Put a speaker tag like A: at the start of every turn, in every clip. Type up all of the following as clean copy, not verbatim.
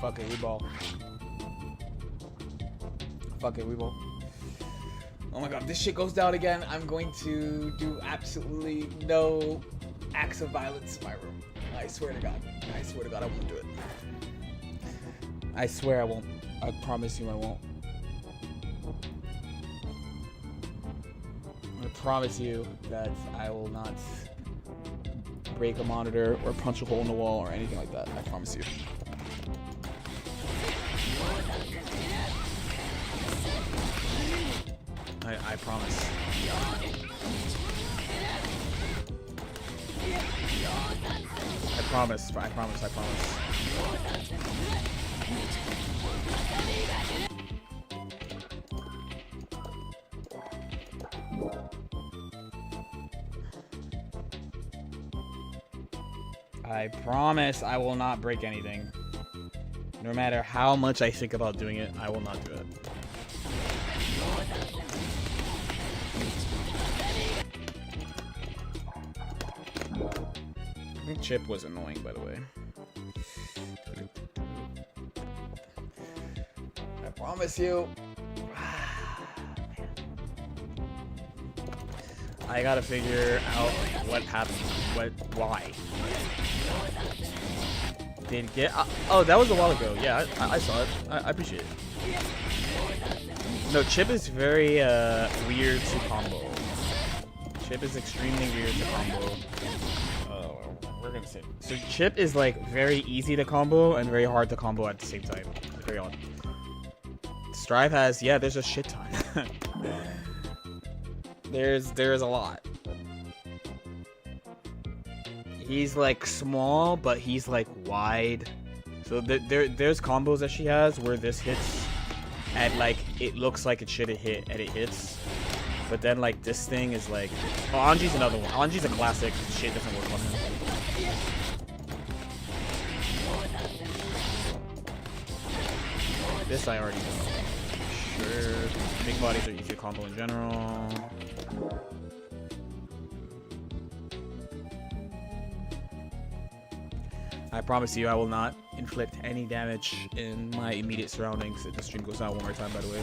A: Fuck it, we ball. Fuck it, we ball. Oh my god, if this shit goes down again, I'm going to do absolutely no acts of violence in my room. I swear to God. I swear to God I won't do it. I swear I won't. I promise you I won't. I promise you that I will not break a monitor or punch a hole in the wall or anything like that. I promise you. I promise. I promise. I promise. I promise. I promise I will not break anything. No matter how much I think about doing it, I will not do it. I think Chip was annoying, by the way. I promise you. I gotta figure out what happened. Why? Did get? Oh, that was a while ago. Yeah, I saw it. I appreciate it. No, Chip is very weird to combo. Chip is extremely weird to combo. We're gonna say. So Chip is like very easy to combo and very hard to combo at the same time. Very odd. Strive has, yeah, there's a shit ton. there's a lot. He's like small, but he's like wide. So there's combos that she has where this hits and like it looks like it should have hit and it hits. But then like this thing is like, oh, Anji's another one. Anji's a classic. Shit doesn't work on him. This I already know. Sure. Big bodies are easy to combo in general. I promise you I will not inflict any damage in my immediate surroundings if the stream goes out one more time, by the way.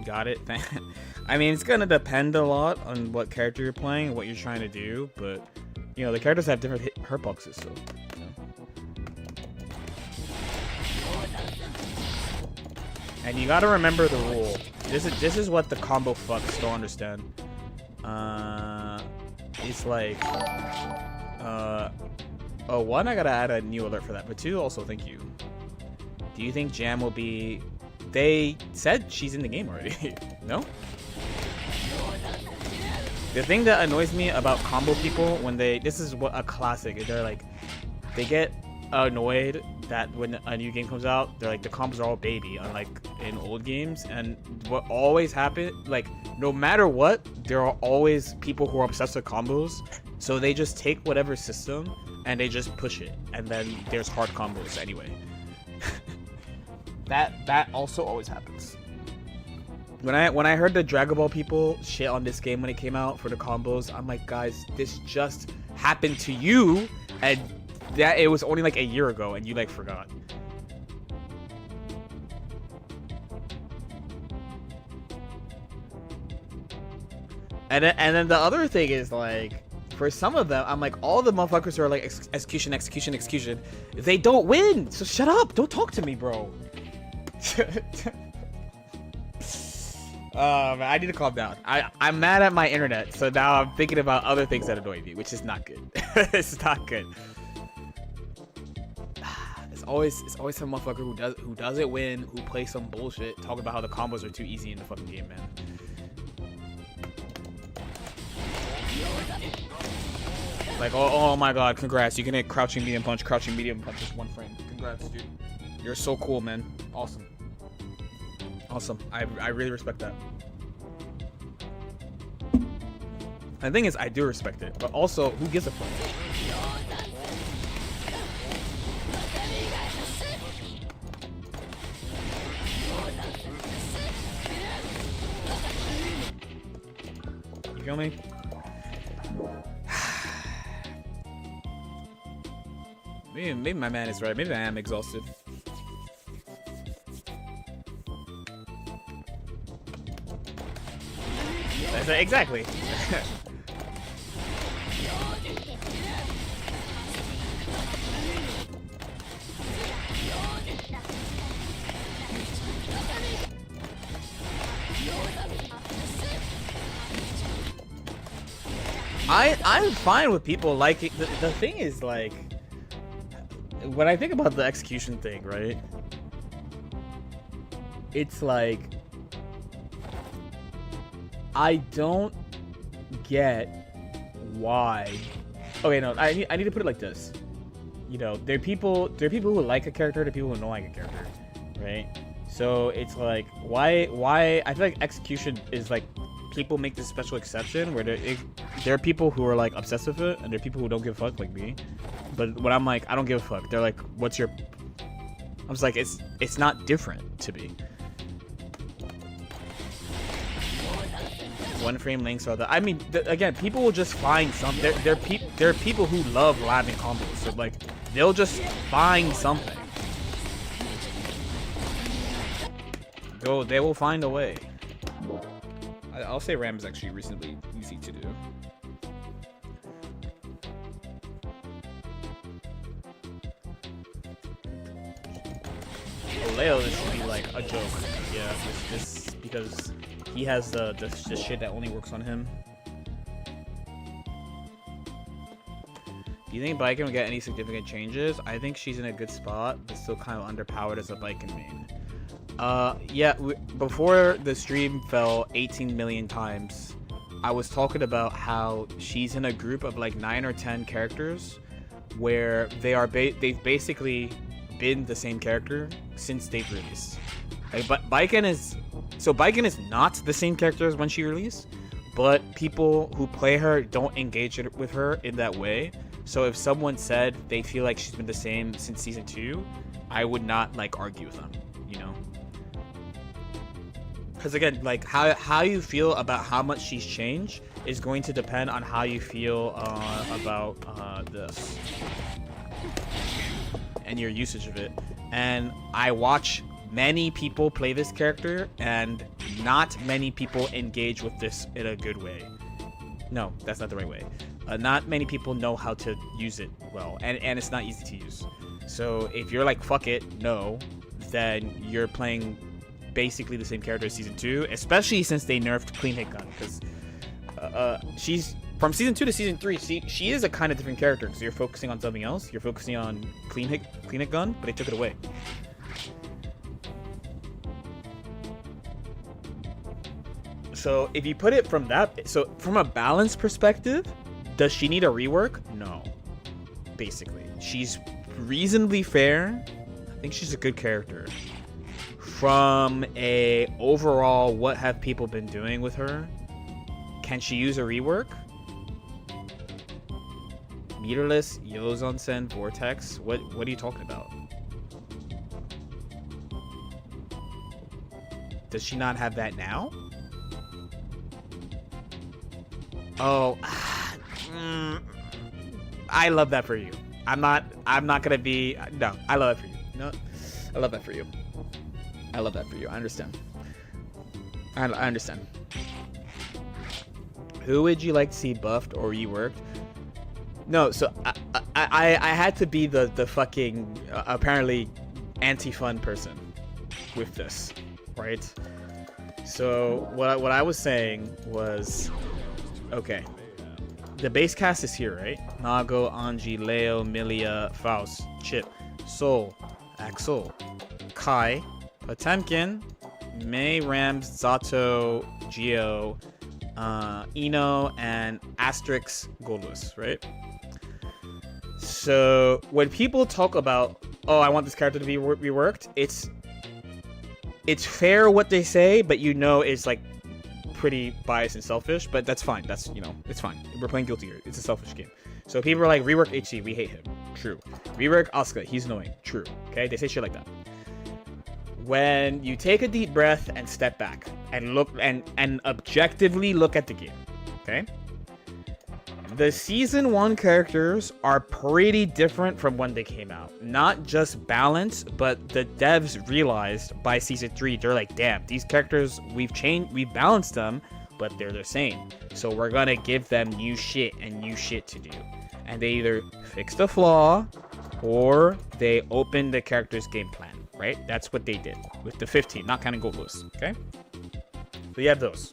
A: Got it. I mean, it's gonna depend a lot on what character you're playing, what you're trying to do, but you know, the characters have different hurt boxes, so you know. And you gotta remember the rule. This is what the combo fucks don't understand. It's like oh, one, I gotta add a new alert for that, but two, also thank you. Do you think Jam will be? They said she's in the game already. No? The thing that annoys me about combo people when this is what a classic, they're like, they get annoyed that when a new game comes out, they're like, the combos are all baby, unlike in old games. And what always happens, like, no matter what, there are always people who are obsessed with combos, so they just take whatever system and they just push it, and then there's hard combos anyway. That also always happens. When I heard the Dragon Ball people shit on this game when it came out for the combos, I'm like, guys, this just happened to you, and that it was only like a year ago, and you like forgot. And then the other thing is like, for some of them, I'm like, all the motherfuckers who are like execution, they don't win. So shut up. Don't talk to me, bro. Man, I need to calm down. I'm mad at my internet, so now I'm thinking about other things that annoy me, which is not good. It's not good. It's always some motherfucker who doesn't win, who plays some bullshit, talking about how the combos are too easy in the fucking game, man. Like, oh my god, congrats. You can hit crouching medium punch just 1 frame. Congrats, dude. You're so cool, man. Awesome. Awesome. I really respect that. And the thing is, I do respect it, but also, who gives a fuck? You feel me? Maybe my man is right. Maybe I am exhausted. Exactly. I'm fine with people liking the thing is like when I think about the execution thing, right? It's like I don't get why. Okay, no, I need to put it like this. You know, there are people who like a character, there are people who don't like a character, right? So it's like why I feel like execution is like people make this special exception where there are people who are like obsessed with it and there are people who don't give a fuck like me. But when I'm like I don't give a fuck, they're like, what's your? I'm just like it's not different to me. 1 frame links or the. I mean, again, people will just find some. There are people who love landing combos, so like they'll just find something. They will find a way. I'll say RAM is actually reasonably easy to do. Leo, this should be like a joke. Yeah, just because he has the shit that only works on him. Do you think Baiken will get any significant changes? I think she's in a good spot, but still kind of underpowered as a Baiken main. Yeah, before the stream fell 18 million times, I was talking about how she's in a group of like 9 or 10 characters where they've basically been the same character since they've released. Like, but Baiken is not the same character as when she released, but people who play her don't engage with her in that way. So if someone said they feel like she's been the same since season 2, I would not like argue with them, you know? Because again, like how you feel about how much she's changed is going to depend on how you feel about this and your usage of it. And I watch many people play this character, and not many people engage with this in a good way. No, that's not the right way. Not many people know how to use it well, and it's not easy to use. So if you're like, fuck it, no, then you're playing basically the same character as season 2, especially since they nerfed clean hit gun, because she's from season 2 to season 3. She is a kind of different character because you're focusing on something else. You're focusing on clean hit gun, but they took it away. So if you put it from that, so from a balance perspective, does she need a rework? No. Basically, she's reasonably fair. I think she's a good character. From a overall, what have people been doing with her? Can she use a rework? Meterless, Yozonsen, Vortex. What are you talking about? Does she not have that now? Oh, I love that for you. I'm not gonna be. No, I love that for you. No, I love that for you. I love that for you. I understand. I understand. Who would you like to see buffed or reworked? No, so I had to be the fucking apparently anti-fun person with this, right? So what I was saying was, okay, the base cast is here, right? Nago, Anji, Leo, Milia, Faust, Chip, Sol, Axel, Kai, Potemkin, Mei, Rams, Zato, Geo, Ino, and Asterix Goldless, right? So when people talk about, oh, I want this character to be reworked, it's fair what they say, but you know it's like pretty biased and selfish, but that's fine. That's, you know, it's fine. We're playing Guilty Gear. It's a selfish game. So people are like, rework HC, we hate him. True. Rework Asuka, he's annoying. True. Okay, they say shit like that. When you take a deep breath and step back and look and objectively look at the game, okay? The season 1 characters are pretty different from when they came out. Not just balance, but the devs realized by season 3, they're like, damn, these characters, we've balanced them, but they're the same. So we're gonna give them new shit and new shit to do. And they either fix the flaw, or they open the character's game plan, right? That's what they did with the 15, not counting Goldless, okay? So you have those.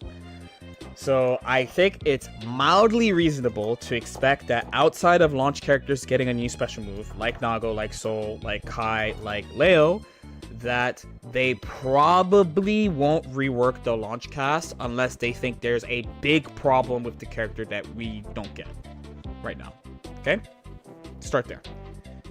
A: So I think it's mildly reasonable to expect that outside of launch characters getting a new special move, like Nago, like Sol, like Kai, like Leo, that they probably won't rework the launch cast unless they think there's a big problem with the character that we don't get right now. Okay? Start there.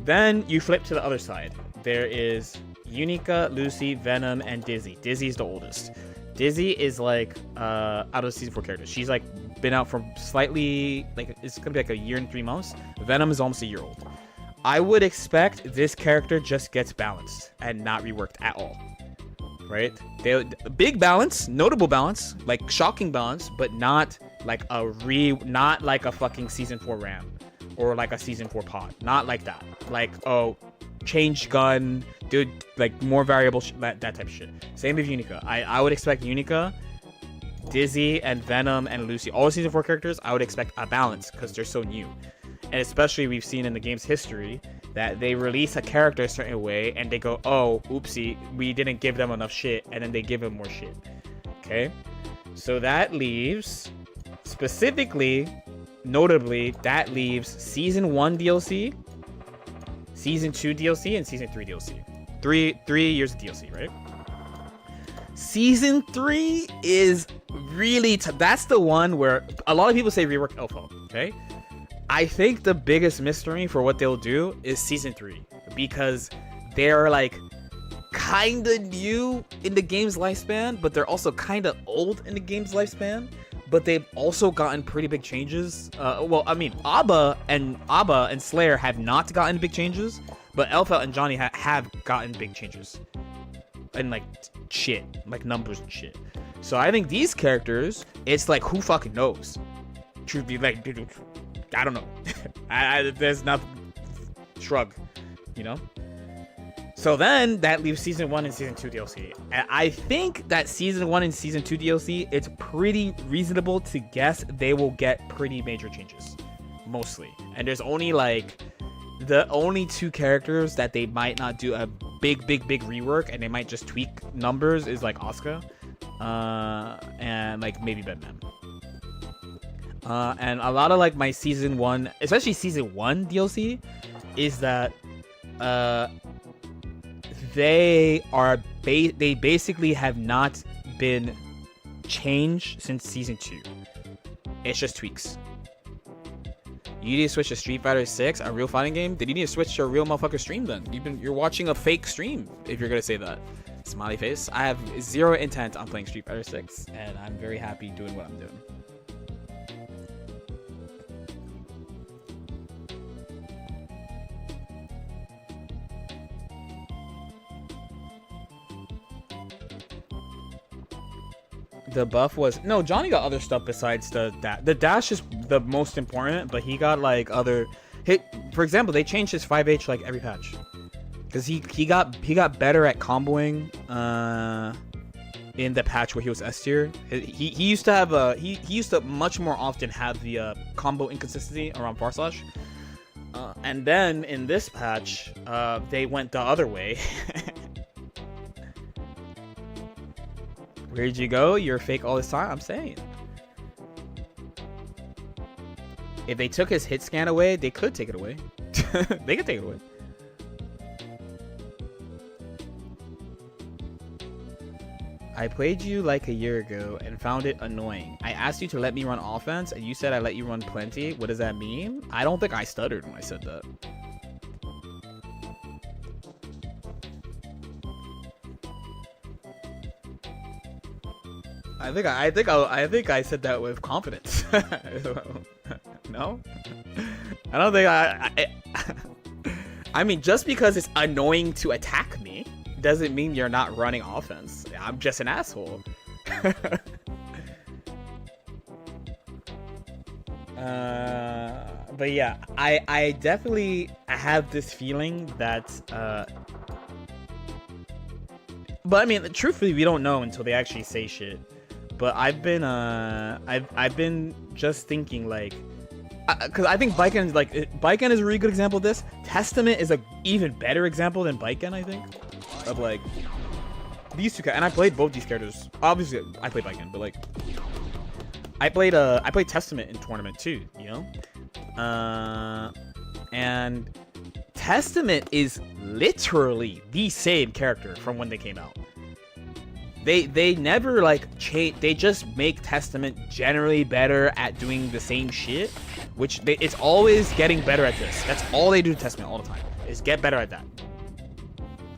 A: Then you flip to the other side. There is Unica, Lucy, Venom, and Dizzy. Dizzy's the oldest. Dizzy is like out of season 4 characters. She's like been out for slightly, like, it's gonna be like a year and 3 months. Venom is almost a year old. I would expect this character just gets balanced and not reworked at all, right? Big balance, notable balance, like shocking balance, but not like not like a fucking season 4 Ram or like a season 4 Pod. Not like that. Like, oh, change gun, dude, like more variable that type of shit. Same with Unica. I would expect Unica, Dizzy, and Venom and Lucy, all season 4 characters, I would expect a balance because they're so new. And especially we've seen in the game's history that they release a character a certain way and they go, oh, oopsie, we didn't give them enough shit, and then they give them more shit. Okay? So that leaves, specifically, notably, that leaves Season 1 DLC, Season 2 DLC, and Season 3 DLC. Three years of DLC, right? Season 3 is really that's the one where a lot of people say rework Alpha, okay? I think the biggest mystery for what they'll do is Season 3, because they're like kind of new in the game's lifespan, but they're also kind of old in the game's lifespan, but they've also gotten pretty big changes. Well, I mean, Abba and Slayer have not gotten big changes, but Alpha and Johnny have gotten big changes. And like shit, like numbers and shit. So I think these characters, it's like, who fucking knows? Truth be like, dude, I don't know. There's nothing. Shrug, you know? So then that leaves Season 1 and Season 2 DLC. And I think that Season 1 and Season 2 DLC, it's pretty reasonable to guess they will get pretty major changes. Mostly. And there's only like, the only 2 characters that they might not do a big rework and they might just tweak numbers is like Asuka. And like maybe Batman. And a lot of like my Season 1, especially Season 1 DLC, is that they basically have not been changed since Season 2. It's just tweaks. You need to switch to Street Fighter 6, a real fighting game? Then you need to switch to a real motherfucker stream then. You're watching a fake stream if you're gonna say that. Smiley face. I have zero intent on playing Street Fighter 6, and I'm very happy doing what I'm doing. The buff was no, Johnny got other stuff besides the dash. The dash is the most important, but he got like other hit. For example, they changed his 5H like every patch because he got better at comboing. in the patch where he was S tier. He used to have he used to much more often have the combo inconsistency around far slash. And then in this patch, they went the other way. Where'd you go? You're fake all this time. I'm saying. If they took his hit scan away, they could take it away. They could take it away. I played you like a year ago and found it annoying. I asked you to let me run offense and you said I let you run plenty. What does that mean? I don't think I stuttered when I said that. I think I said that with confidence. No? I don't think I mean, just because it's annoying to attack me doesn't mean you're not running offense. I'm just an asshole. But yeah, I definitely have this feeling that but I mean, truthfully, we don't know until they actually say shit. But I've been just thinking, like, because I think Baiken is a really good example of this. Testament is a even better example than Baiken, I think, of like these two. And I played both these characters. Obviously, I played Baiken, but like I played Testament in tournament too, you know. And Testament is literally the same character from when they came out. They never like change. They just make Testament generally better at doing the same shit, which it's always getting better at this. That's all they do to Testament all the time, is get better at that.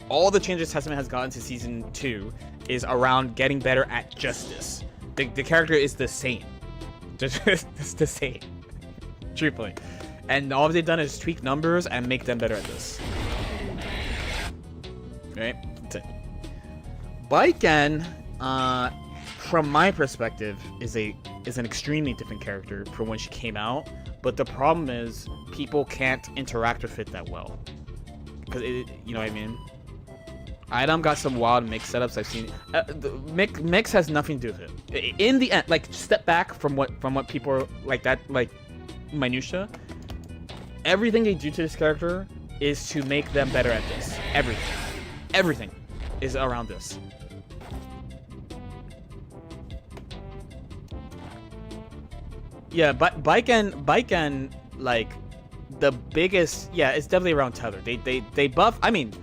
A: All the changes Testament has gotten to season 2 is around getting better at justice. The character is the same. It's the same. Truthfully. And all they've done is tweak numbers and make them better at this. Right? That's it. Baiken, from my perspective, is an extremely different character from when she came out. But the problem is people can't interact with it that well. Because you know what I mean? Item got some wild mix setups I've seen. Mix has nothing to do with it. In the end, like, step back from what people are like that, like minutia. Everything they do to this character is to make them better at this. Everything is around this. Yeah, but Baiken, like, the biggest, yeah, it's definitely around tether. They buff. I mean,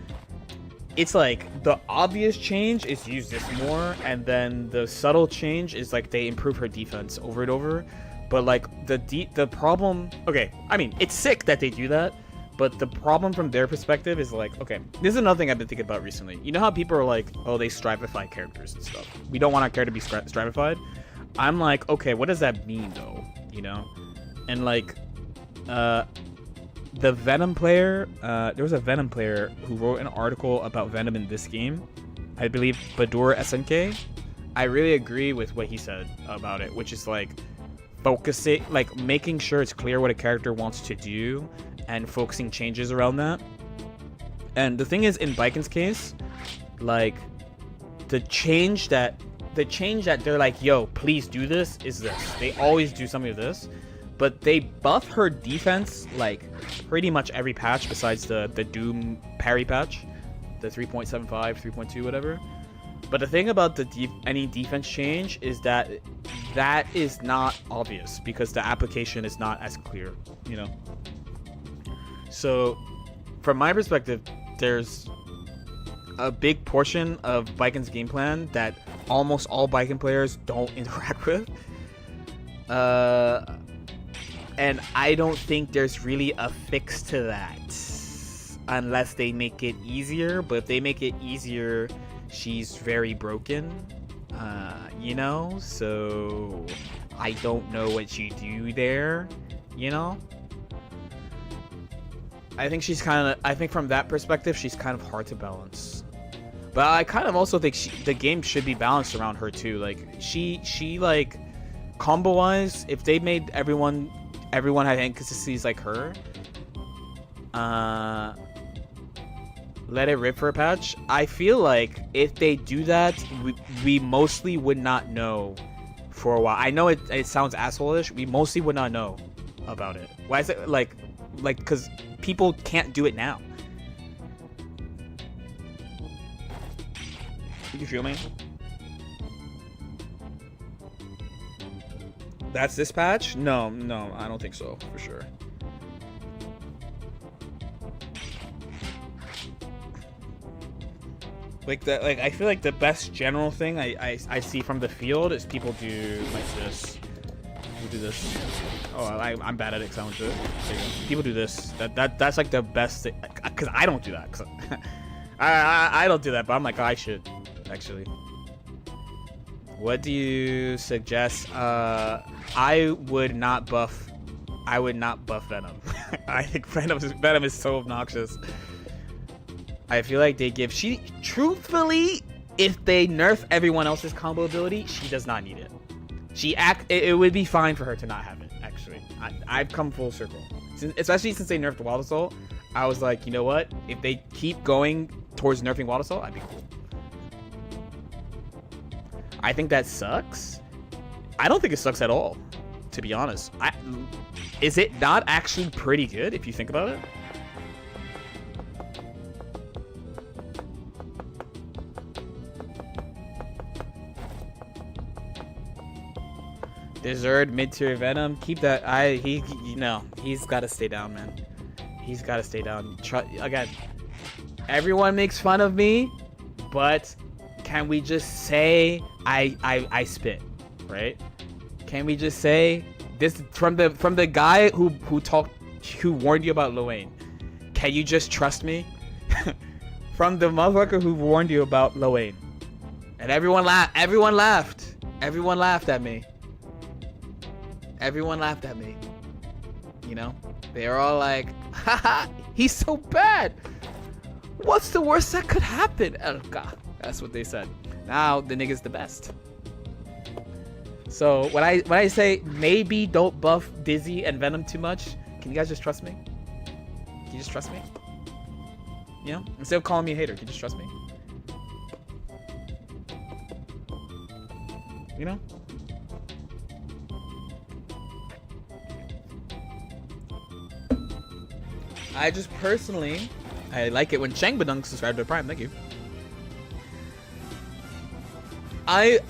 A: it's like the obvious change is use this more, and then the subtle change is like they improve her defense over and over. But like the problem, okay, I mean, it's sick that they do that, but the problem from their perspective is like, okay, this is another thing I've been thinking about recently. You know how people are like, oh, they strivify characters and stuff. We don't want our character to be strivified. I'm like, okay, what does that mean though? You know, and like, the Venom player, there was a Venom player who wrote an article about Venom in this game. I believe Badur SNK. I really agree with what he said about it, which is like focusing, like making sure it's clear what a character wants to do and focusing changes around that. And the thing is, in Baiken's case, like the change that they're like, yo, please do this is this. They always do something with this. But they buff her defense like pretty much every patch besides the Doom parry patch, the 3.75, 3.2, whatever. But the thing about any defense change is that is not obvious because the application is not as clear, you know. So, from my perspective, there's a big portion of Baiken's game plan that almost all Baiken players don't interact with. And I don't think there's really a fix to that unless they make it easier. But if they make it easier, she's very broken, you know? So I don't know what you do there, you know? I think from that perspective, she's kind of hard to balance. But I kind of also think the game should be balanced around her too. Like she like combo wise, if they made everyone had inconsistencies like her, let it rip for a patch. I feel like if they do that, we mostly would not know for a while. I know it sounds asshole-ish. We mostly would not know about it. Why is it like because people can't do it now. You feel me? That's this patch? No, I don't think so, for sure. Like I feel like the best general thing I see from the field is people do like this. People do this. Oh, I'm bad at it because I don't do it. People do this. That's like the best thing. Because I don't do that. I don't do that, but I'm like, oh, I should actually. What do you suggest? I would not buff Venom. I think Venom is so obnoxious. I feel like they give truthfully, if they nerf everyone else's combo ability, she does not need it. It would be fine for her to not have it. Actually, I've come full circle, especially since they nerfed Wild Assault. I was like, you know what? If they keep going towards nerfing Wild Assault, I'd be cool. I think that sucks. I don't think it sucks at all, to be honest. Is it not actually pretty good if you think about it? Deserved mid-tier Venom. Keep that. He's got to stay down, man. He's got to stay down. Again, everyone makes fun of me, but can we just say I spit, right? Can we just say this from the guy who warned you about Lowain? Can you just trust me? From the motherfucker who warned you about Lowain, and everyone laughed. Everyone laughed at me. Everyone laughed at me. You know, they were all like, haha, he's so bad. What's the worst that could happen? Oh god, that's what they said. Now the nigga's the best. So when I say maybe don't buff Dizzy and Venom too much, can you guys just trust me? Can you just trust me? You know, instead of calling me a hater, can you just trust me? You know? I just personally, I like it when Changbadung subscribed to Prime. Thank you.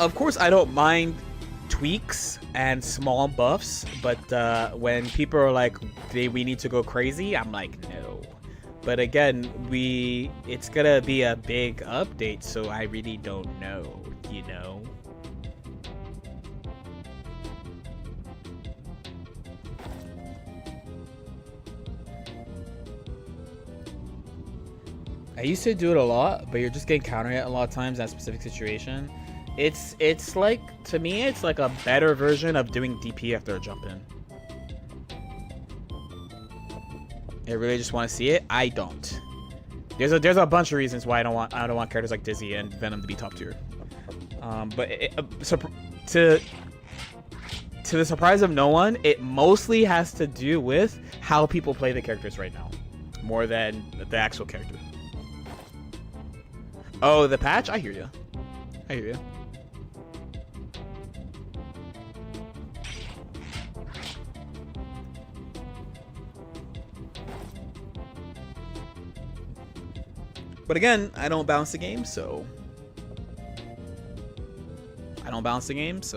A: Of course, I don't mind tweaks and small buffs, but when people are like, we need to go crazy, I'm like, no. But again, it's gonna be a big update, so I really don't know, you know? I used to do it a lot, but you're just getting countered a lot of times in that specific situation. It's like, to me, it's like a better version of doing DP after a jump in. I really just want to see it. I don't. There's a bunch of reasons why I don't want characters like Dizzy and Venom to be top tier. But to the surprise of no one, it mostly has to do with how people play the characters right now, more than the actual character. Oh, the patch? I hear you. I hear you. But again, I don't balance the game, so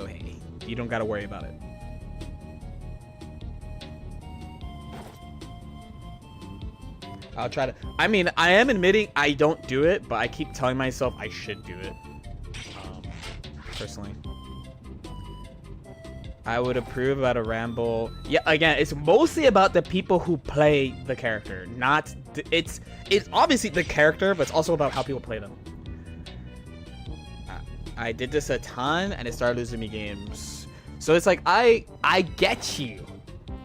A: hey, you don't gotta worry about it. I'll try to. I mean, I am admitting I don't do it, but I keep telling myself I should do it. Personally, I would approve about a ramble. Yeah, again, it's mostly about the people who play the character. Not it's obviously the character, but it's also about how people play them. I did this a ton, and it started losing me games. So it's like I get you.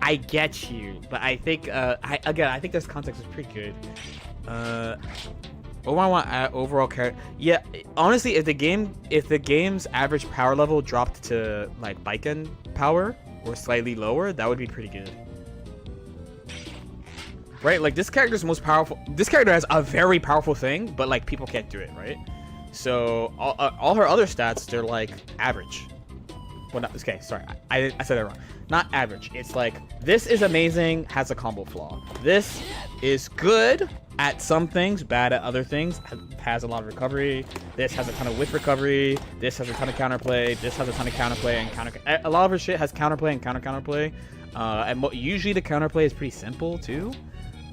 A: I get you, but I think I think this context is pretty good. What do I want overall character? Yeah, honestly, if the game's average power level dropped to like Baiken power or slightly lower, that would be pretty good. right? Like this character's most powerful. This character has a very powerful thing, but like people can't do it, right? So all her other stats, they're like average. Well, not, okay, sorry, I said that wrong. Not average. It's like this is amazing, has a combo flaw. This is good at some things, bad at other things. Has a lot of recovery. This has a ton of whiff recovery. This has a ton of counterplay. This has a ton of counterplay and counter. A lot of her shit has counterplay and counterplay. And usually the counterplay is pretty simple too.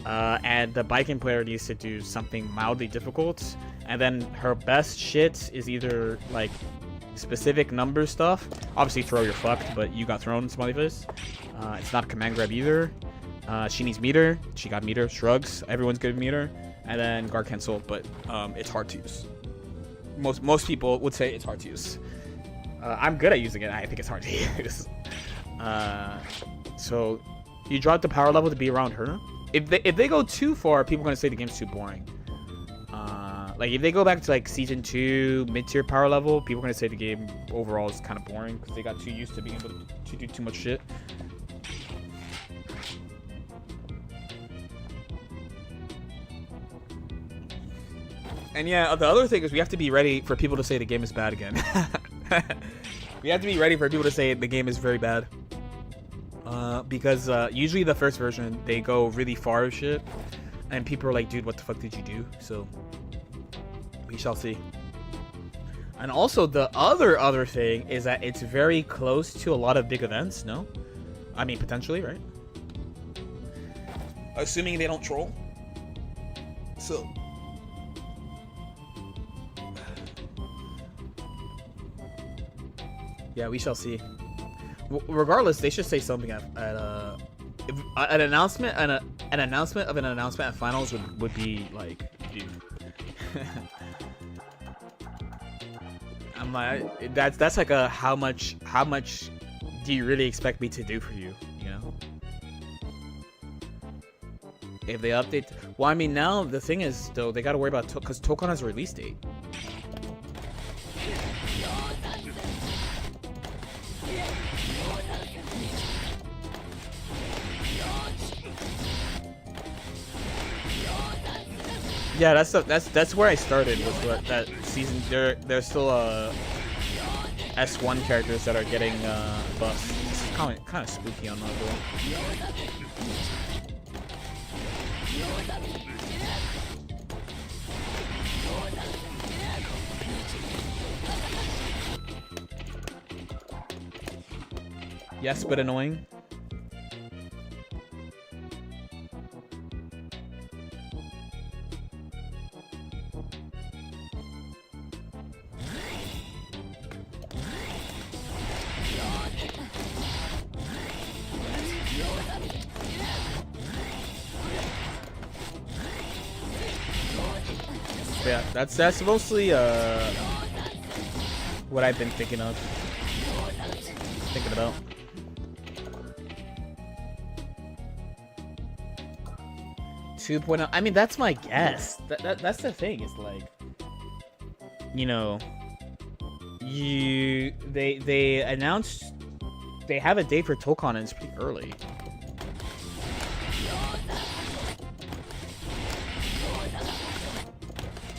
A: And the biking player needs to do something mildly difficult. And then her best shit is either like specific number stuff. Obviously throw, you're fucked, but you got thrown, smiley face. It's not a command grab either. She needs meter. She got meter. Shrugs. Everyone's good at meter. And then guard cancel, but it's hard to use. Most people would say it's hard to use. I'm good at using it. I think it's hard to use. So you drop the power level to be around her. If they go too far, people are gonna say the game's too boring. Like if they go back to like season 2 mid-tier power level, people are gonna say the game overall is kind of boring because they got too used to being able to do too much shit. And yeah, the other thing is we have to be ready for people to say the game is bad again. We have to be ready for people to say the game is very bad. Because usually the first version, they go really far with shit. And people are like, dude, what the fuck did you do? So, we shall see. And also, the other thing is that it's very close to a lot of big events, no? I mean, potentially, right? Assuming they don't troll. So... yeah, we shall see. Regardless, they should say something at an announcement and an announcement of an announcement at finals would be like, dude. I'm like, that's like a how much do you really expect me to do for you, you know? If they update, well, I mean now the thing is though they got to worry about because Tokon has a release date. Yeah, that's where I started was what that season. There's still S1 characters that are getting buffs. It's kind of spooky on that though. Yes, but annoying. Yeah, that's mostly what I've been thinking about. 2.0. I mean, that's my guess. That's the thing. Is like, you know, they announced they have a date for Tokon and it's pretty early.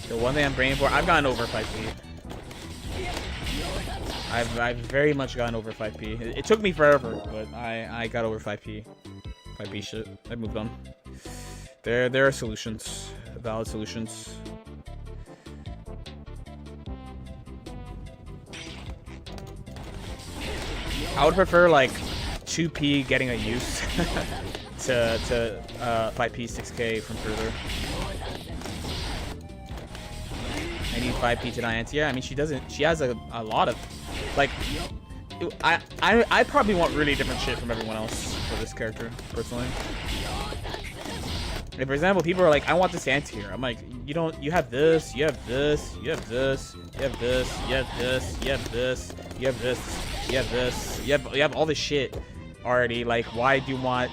A: The one thing I'm praying for, I've gotten over 5P. I've very much gotten over 5P. It took me forever, but I got over 5P. 5P shit. I moved on. There are solutions, valid solutions. I would prefer like 2P getting a use to 5P 6K from further. I need 5P to Niantic. Yeah, I mean she doesn't. She has a lot of like. I probably want really different shit from everyone else for this character personally. Like, for example, people are like, I want this anti-hero. I'm like, you don't. You have this. You have this. You have this. You have this. You have this. You have this. You have this. You have this. You have all this shit already. Like, why do you want?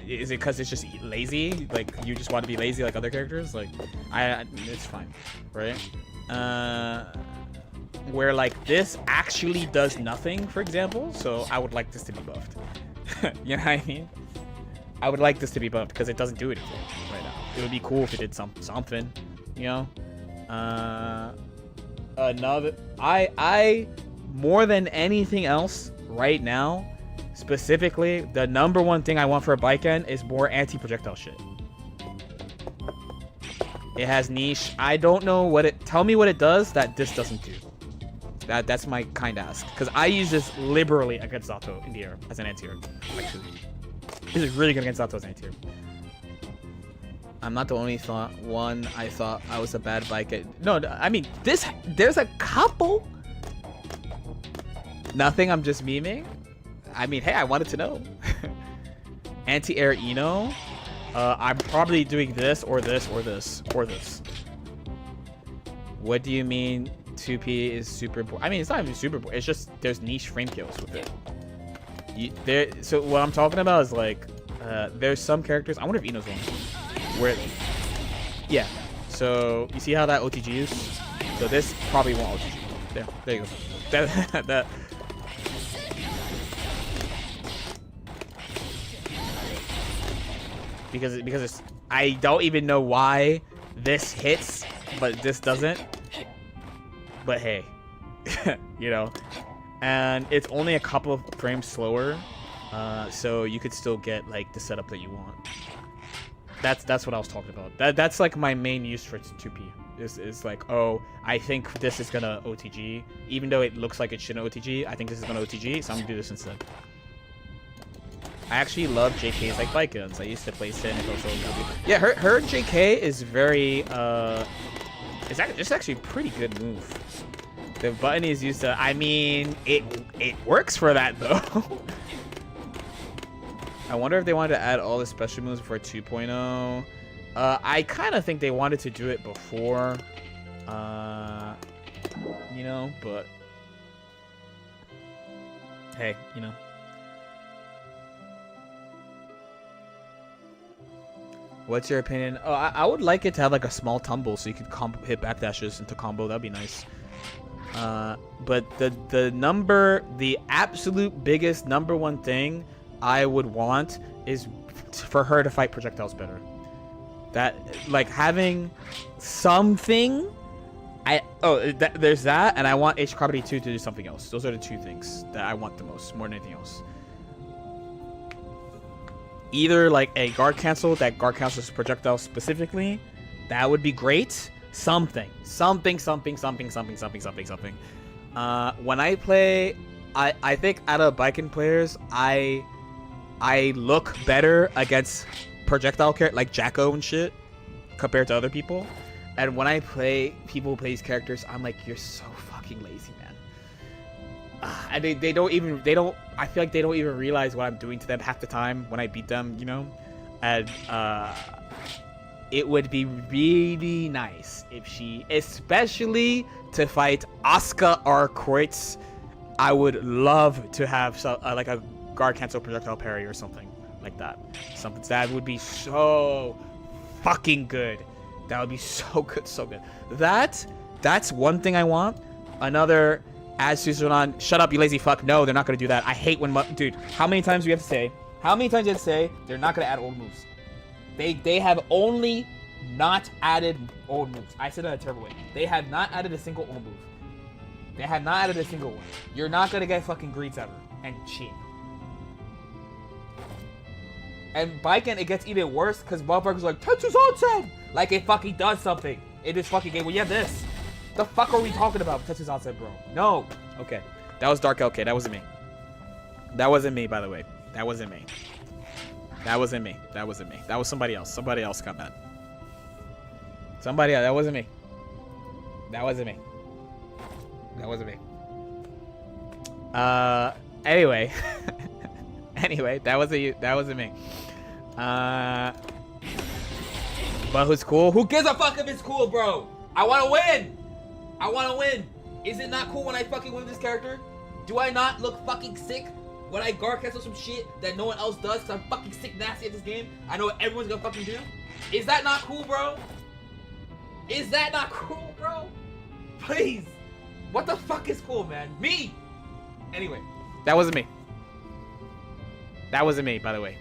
A: Is it because it's just lazy? Like, you just want to be lazy like other characters? Like, it's fine, right? Where like this actually does nothing, for example. So I would like this to be buffed. You know what I mean? I would like this to be bumped because it doesn't do anything right now. It would be cool if it did something, you know. Another, I more than anything else right now, specifically, the number one thing I want for a Baiken is more anti-projectile shit. It has niche. I don't know what it. Tell me what it does that this doesn't do. That's my kind of ask, because I use this liberally against Zato in the air as an anti-air. Actually, this is really good against Zato as an anti-air. I'm not the only one. I thought I was a bad bike. No, I mean this. There's a couple. Nothing. I'm just memeing. I mean, hey, I wanted to know. Anti-air Eno. I'm probably doing this or this or this or this. What do you mean 2P is super important? I mean, it's not even super important. It's just there's niche frame kills with it. So what I'm talking about is like, there's some characters. I wonder if Eno's one. Where, yeah. So you see how that OTG is? So this probably won't OTG. There you go. That. Because it's, I don't even know why this hits, but this doesn't. But hey, you know, and it's only a couple of frames slower, so you could still get like the setup that you want. That's what I was talking about. That's like my main use for 2P. Is like, oh, I think this is gonna OTG, even though it looks like it shouldn't OTG. I think this is gonna OTG, so I'm gonna do this instead. I actually love JK's like bike guns. I used to play Sin and also yeah, her JK is very it's actually a pretty good move. The button is used to, I mean, it works for that though. I wonder if they wanted to add all the special moves for 2.0. I kind of think they wanted to do it before, you know, but hey, you know. What's your opinion? Oh, I would like it to have like a small tumble so you could hit backdashes into combo. That'd be nice. But the absolute biggest number one thing I would want is for her to fight projectiles better. That, like, having something. There's that, and I want H Carby 2 to do something else. Those are the two things that I want the most, more than anything else. Either like a guard cancel that guard cancels projectiles specifically, that would be great. Something. When I play, I think out of Baiken players, I look better against projectile characters like Jacko and shit compared to other people. And when I play people who play these characters, I'm like, you're so fucking lazy, man. And they don't, I feel like they don't even realize what I'm doing to them half the time when I beat them, you know? And it would be really nice if she, especially to fight Asuka or Kreutz, I would love to have like a guard cancel projectile parry or something like that. Something that would be so fucking good. That would be so good, so good. That's one thing I want. Another, as Suzuran, shut up, you lazy fuck. No, they're not gonna do that. I hate when, dude. How many times do we have to say? How many times do you have to say they're not gonna add old moves? They have only not added old moves. I said that in a terrible way. They have not added a single old move. They have not added a single one. You're not gonna get fucking greets ever and cheap. And Baiken, it gets even worse because motherfuckers are like, Tetsu's onsen! Like it fucking does something in this fucking game. Well, you have this. The fuck are we talking about, Tetsu's onsen, bro? No. Okay. That was Dark LK. That wasn't me. That wasn't me, by the way. That wasn't me. That wasn't me. That wasn't me. That was somebody else. Somebody else got mad. Somebody else. That wasn't me. That wasn't me. That wasn't me. Anyway. Anyway, that wasn't you. That wasn't me. But who's cool? Who gives a fuck if it's cool, bro? I want to win. I want to win. Is it not cool when I fucking win this character? Do I not look fucking sick when I guard cancel some shit that no one else does because I'm fucking sick nasty at this game? I know what everyone's gonna fucking do. Is that not cool, bro? Is that not cool, bro? Please. What the fuck is cool, man? Me. Anyway, that wasn't me. That wasn't me, by the way.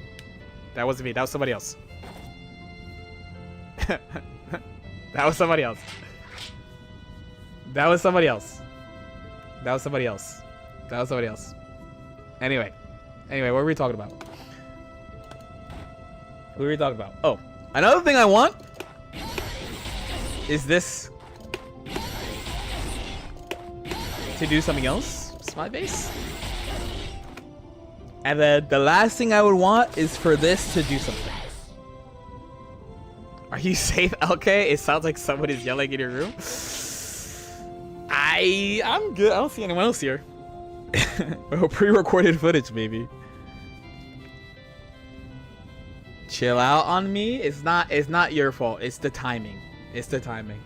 A: That wasn't me. That was somebody else. That was somebody else. That was somebody else. That was somebody else. That was somebody else. Anyway, what were we talking about? What were we talking about? Oh, another thing I want is this to do something else. Smiley face. And then the last thing I would want is for this to do something. Are you safe, LK? It sounds like somebody's yelling in your room. I'm good. I don't see anyone else here. Oh, pre-recorded footage, maybe. Chill out on me. It's not your fault. It's the timing. It's the timing.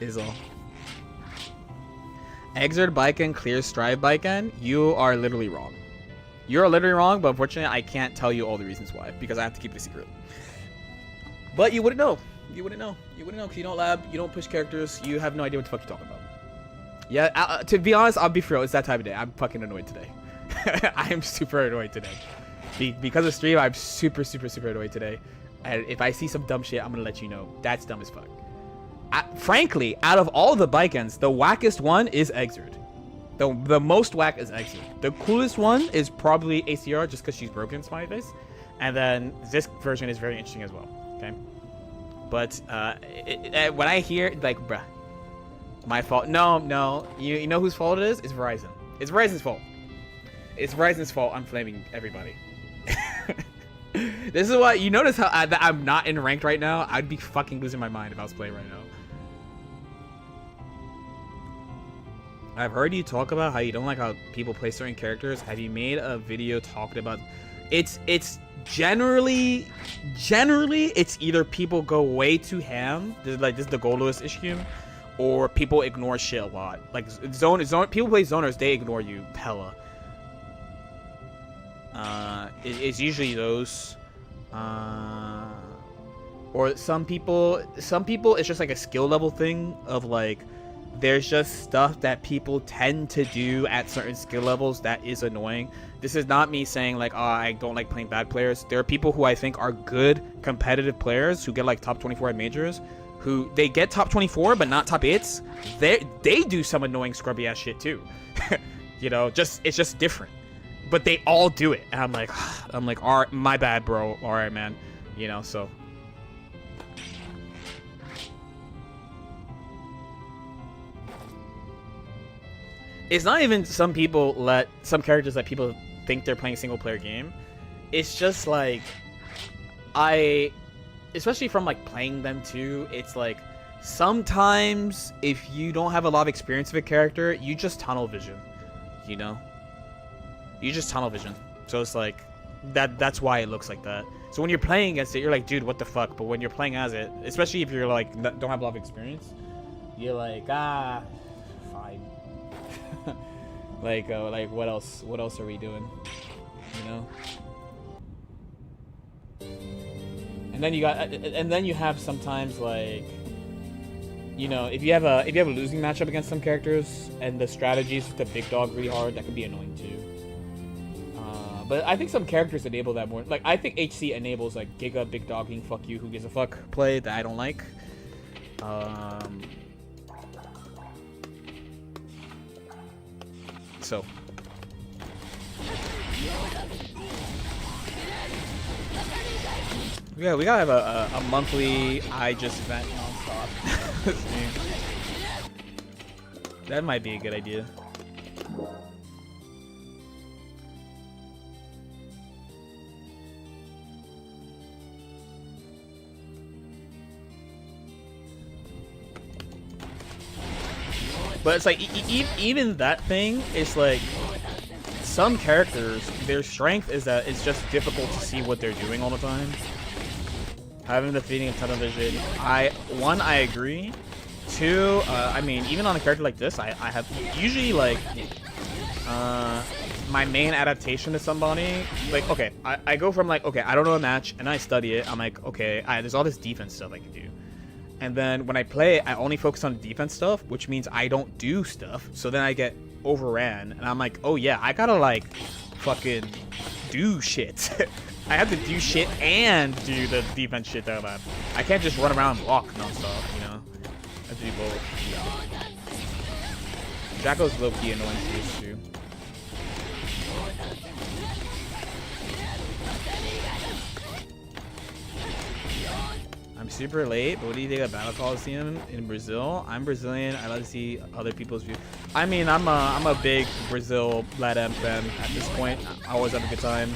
A: Is all. Exert Baiken clears Strive Baiken. You are literally wrong. You're literally wrong, but unfortunately, I can't tell you all the reasons why because I have to keep it a secret. But you wouldn't know. You wouldn't know. You wouldn't know because you don't lab, you don't push characters, you have no idea what the fuck you're talking about. Yeah, to be honest, I'll be for real. It's that time of day. I'm fucking annoyed today. I am super annoyed today. Because of stream, I'm super annoyed today. And if I see some dumb shit, I'm gonna let you know. That's dumb as fuck. Frankly, out of all the Baikens, the wackest one is Exert. The most whack is Exert. The coolest one is probably ACR just because she's broken, smiley face. And then this version is very interesting as well. Okay. But when I hear like, bruh, my fault. No. You know whose fault it is? It's Verizon. It's Verizon's fault. It's Verizon's fault. I'm flaming everybody. This is why you notice how I'm not in ranked right now. I'd be fucking losing my mind if I was playing right now. I've heard you talk about how you don't like how people play certain characters. Have you made a video talking about it's generally it's either people go way too ham, this is the Goldless issue, or people ignore shit a lot. Like zone people play zoners, they ignore you hella. It's usually those, or some people it's just like a skill level thing of like there's just stuff that people tend to do at certain skill levels that is annoying. This is not me saying like, oh, I don't like playing bad players. There are people who I think are good competitive players who get like top 24 at majors, who they get top 24 but not top 8s. They do some annoying scrubby ass shit too. You know, it's just different. But they all do it, and I'm like, all right, my bad, bro. All right, man. You know, so. It's not even some characters that people think they're playing a single player game. It's just like, especially from like playing them too, it's like sometimes if you don't have a lot of experience with a character, you just tunnel vision, you know? You just tunnel vision. So it's like, that's why it looks like that. So when you're playing against it, you're like, dude, what the fuck? But when you're playing as it, especially if you're like, don't have a lot of experience, you're like, fine. like what else are we doing, you know? And then you have sometimes like, you know, if you have a losing matchup against some characters and the strategies with the big dog really hard, that can be annoying too. But I think some characters enable that more. Like I think HC enables like Giga big dogging fuck you who gives a fuck play that I don't like. So yeah, we gotta have a monthly I just vent nonstop. That might be a good idea. But it's like, even that thing is like, some characters, their strength is that it's just difficult to see what they're doing all the time. Having the feeding of tunnel vision, I agree. Two, I mean, even on a character like this, I have usually like, my main adaptation to somebody, like, okay, I go from like, okay, I don't know a match, and I study it, I'm like, okay, there's all this defense stuff I can do. And then when I play it, I only focus on defense stuff, which means I don't do stuff. So then I get overran, and I'm like, oh yeah, I gotta like fucking do shit. I have to do shit and do the defense shit that I'm. I can't just run around and block nonstop, you know? I have to do both. Jacko's low-key annoying to use too. I'm super late, but what do you think of Battle Coliseum in Brazil? I'm Brazilian. I love to see other people's views. I mean, I'm a big Brazil Latam fan at this point. I always have a good time.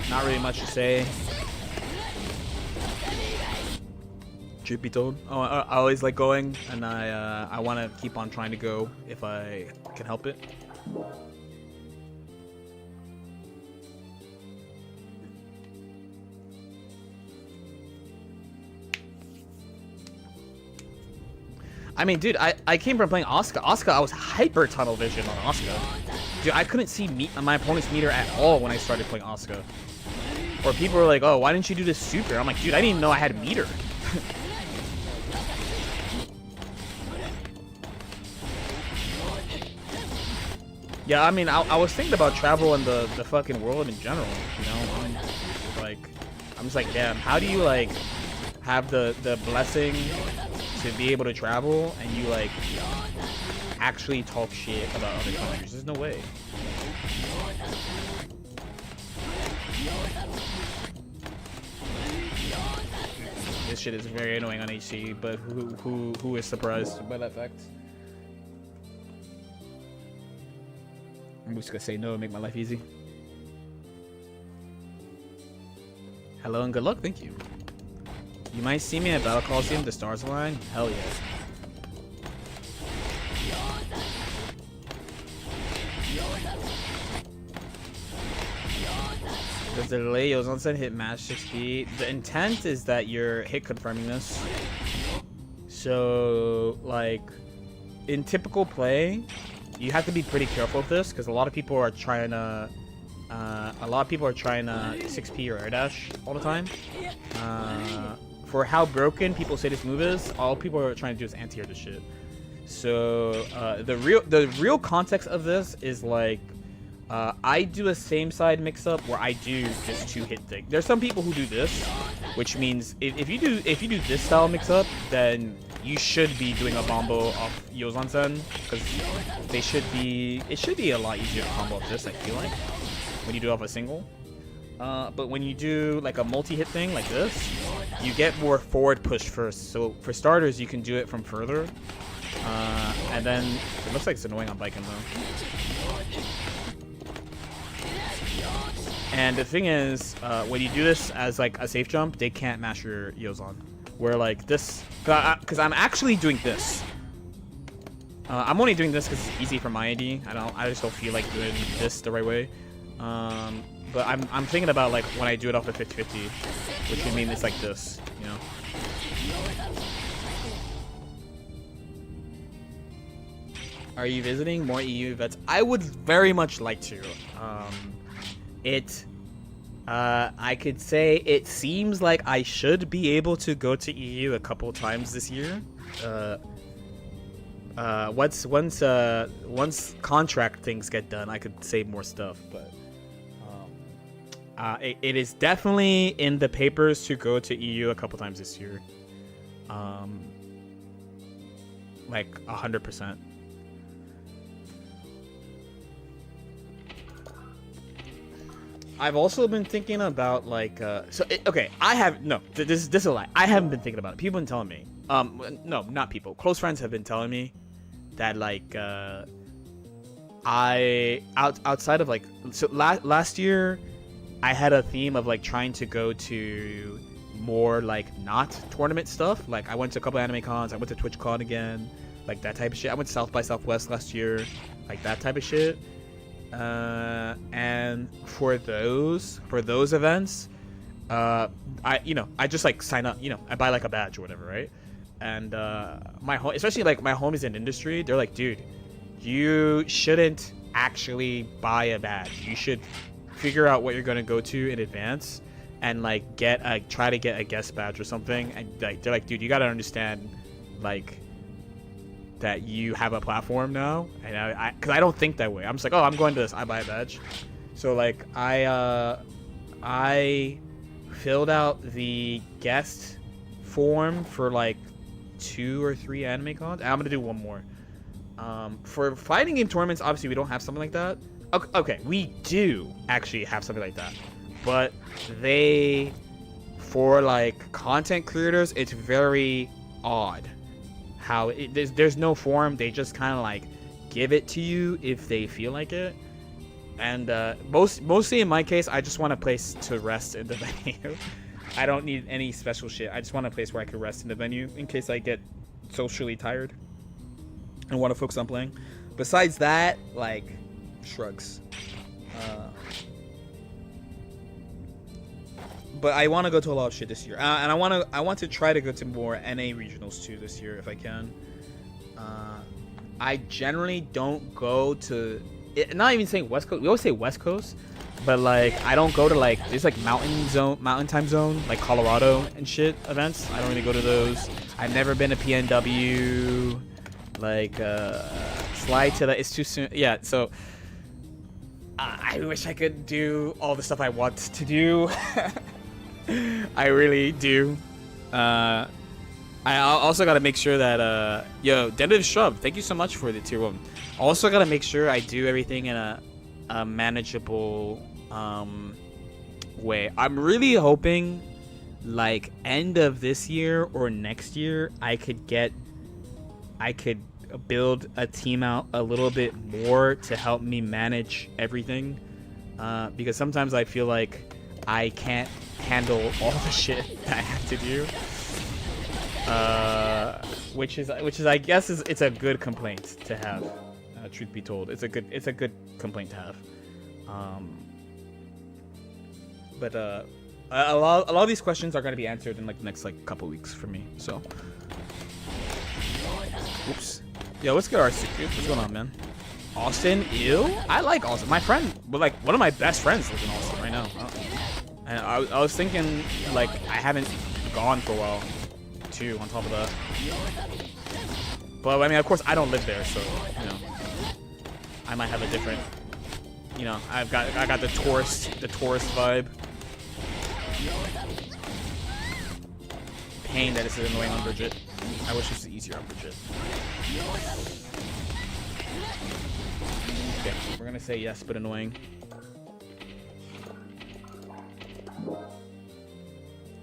A: Not really much to say. Trippy Toad. Oh, I always like going, and I want to keep on trying to go if I can help it. I mean, dude, I came from playing Asuka. Asuka, I was hyper tunnel vision on Asuka. Dude, I couldn't see my opponent's meter at all when I started playing Asuka. Or people were like, oh, why didn't you do this super? I'm like, dude, I didn't even know I had meter. Yeah, I mean, I was thinking about travel in the fucking world in general, you know? I'm just like, damn, how do you, like, have the blessing to be able to travel and you, like, actually talk shit about other countries? There's no way. This shit is very annoying on HC, but who is surprised by that fact? I'm just gonna say no and make my life easy. Hello and good luck, thank you. You might see me at Battle Coliseum, the stars align. Hell yeah. Does the delay Yozansen hit match 6 The intent is that you're hit confirming this. So, like, in typical play, you have to be pretty careful with this because a lot of people are trying to 6P or air dash all the time. For how broken people say this move is, all people are trying to do is anti-air this shit. So the real context of this is like I do a same side mix-up where I do this 2-hit thing. There's some people who do this, which means if you do this style mix-up, then you should be doing a combo off Yozansen because it should be a lot easier to combo off this, I feel like, when you do off a single. But when you do like a multi-hit thing like this, you get more forward push first. So for starters, you can do it from further. And then it looks like it's annoying on Viking though. And the thing is, when you do this as like a safe jump, they can't mash your Yozan. Where like this, because I'm actually doing this. I'm only doing this because it's easy for my ID. I just don't feel like doing this the right way. But I'm thinking about like when I do it off the 50-50, which would mean it's like this, you know. Are you visiting more EU events? I would very much like to. I could say it seems like I should be able to go to EU a couple times this year. Once contract things get done, I could say more stuff, but it is definitely in the papers to go to EU a couple times this year. Like 100%. I've also been thinking about like okay, I have this is a lie. I haven't been thinking about it. People have been telling me. No, not people. Close friends have been telling me that like outside of like last year I had a theme of like trying to go to more like not tournament stuff. Like I went to a couple anime cons, I went to TwitchCon again, like that type of shit. I went to South by Southwest last year, like that type of shit. And for those events, I just like sign up, I buy like a badge or whatever, right? And especially like my homies in industry, they're like, dude, you shouldn't actually buy a badge. You should figure out what you're gonna go to in advance and like try to get a guest badge or something. And like they're like, dude, you gotta understand, like that you have a platform now, and because I don't think that way. I'm just like, oh, I'm going to this, I buy a badge. So like I filled out the guest form for like 2 or 3 anime cons, and I'm gonna do one more. For fighting game tournaments, obviously we don't have something like that. Okay, we do actually have something like that, but for like content creators, it's very odd how there's no form. They just kind of like give it to you if they feel like it. And mostly in my case, I just want a place to rest in the venue. I don't need any special shit. I just want a place where I can rest in the venue in case I get socially tired and want to focus on playing. Besides that, like, shrugs. But I want to go to a lot of shit this year, and I want to try to go to more NA regionals too this year if I can. I generally don't go to, not even saying West Coast. We always say West Coast, but like I don't go to like there's like mountain time zone like Colorado and shit events. I don't really go to those. I've never been to PNW. Like slide to the, it's too soon. Yeah, so I wish I could do all the stuff I want to do. I really do. I also gotta make sure that yo, Dentive Shrub, thank you so much for the tier 1. Also gotta make sure I do everything in a manageable way. I'm really hoping like end of this year or next year I could build a team out a little bit more to help me manage everything, because sometimes I feel like I can't handle all the shit that I have to do, which is I guess it's a good complaint to have. Truth be told, it's a good complaint to have. But a lot of these questions are going to be answered in like the next like couple weeks for me. So, oops. Yo, what's good, RC? What's going on, man? Austin, ew. I like Austin. My friend, but like one of my best friends lives in Austin right now. And I was thinking like I haven't gone for a while too. On top of that, but I mean, of course, I don't live there, so you know, I might have a different. You know, I got the tourist vibe. Pain that it's annoying on Bridget. I wish it was easier on Bridget. Okay, we're gonna say yes, but annoying.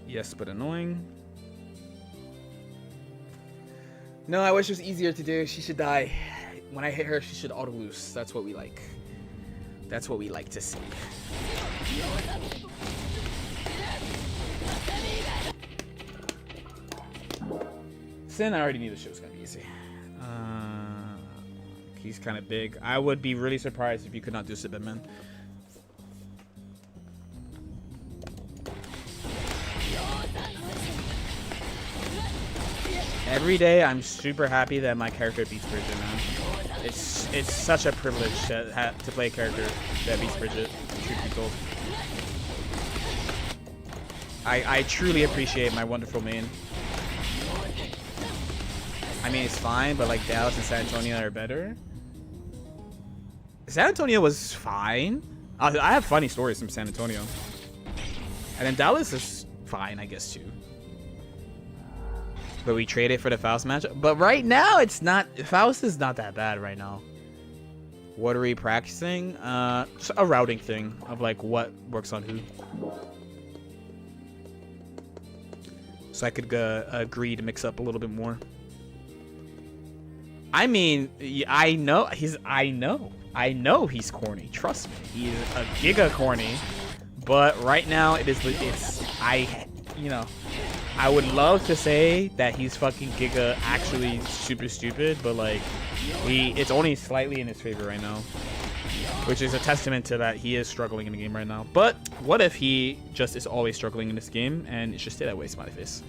A: Yes, but annoying. No, I wish it was easier to do. She should die. When I hit her, she should auto loose. That's what we like. That's what we like to see. Sin, I already knew the show was gonna be easy. He's kind of big. I would be really surprised if you could not do Sibitman. Every day, I'm super happy that my character beats Bridget, man. It's such a privilege to play a character that beats Bridget. Truth be told, I truly appreciate my wonderful main. I mean, it's fine, but like Dallas and San Antonio are better. San Antonio was fine. I have funny stories from San Antonio, and then Dallas is fine, I guess too. But we traded for the Faust matchup. But right now, it's not. Faust is not that bad right now. What are we practicing? Just a routing thing of like what works on who. So I could agree to mix up a little bit more. I mean, I know he's corny. Trust me, he's a giga corny. But right now, you know. I would love to say that he's fucking giga actually super stupid, but like it's only slightly in his favor right now, which is a testament to that he is struggling in the game right now. But what if he just is always struggling in this game and it should stay that way, smiley face.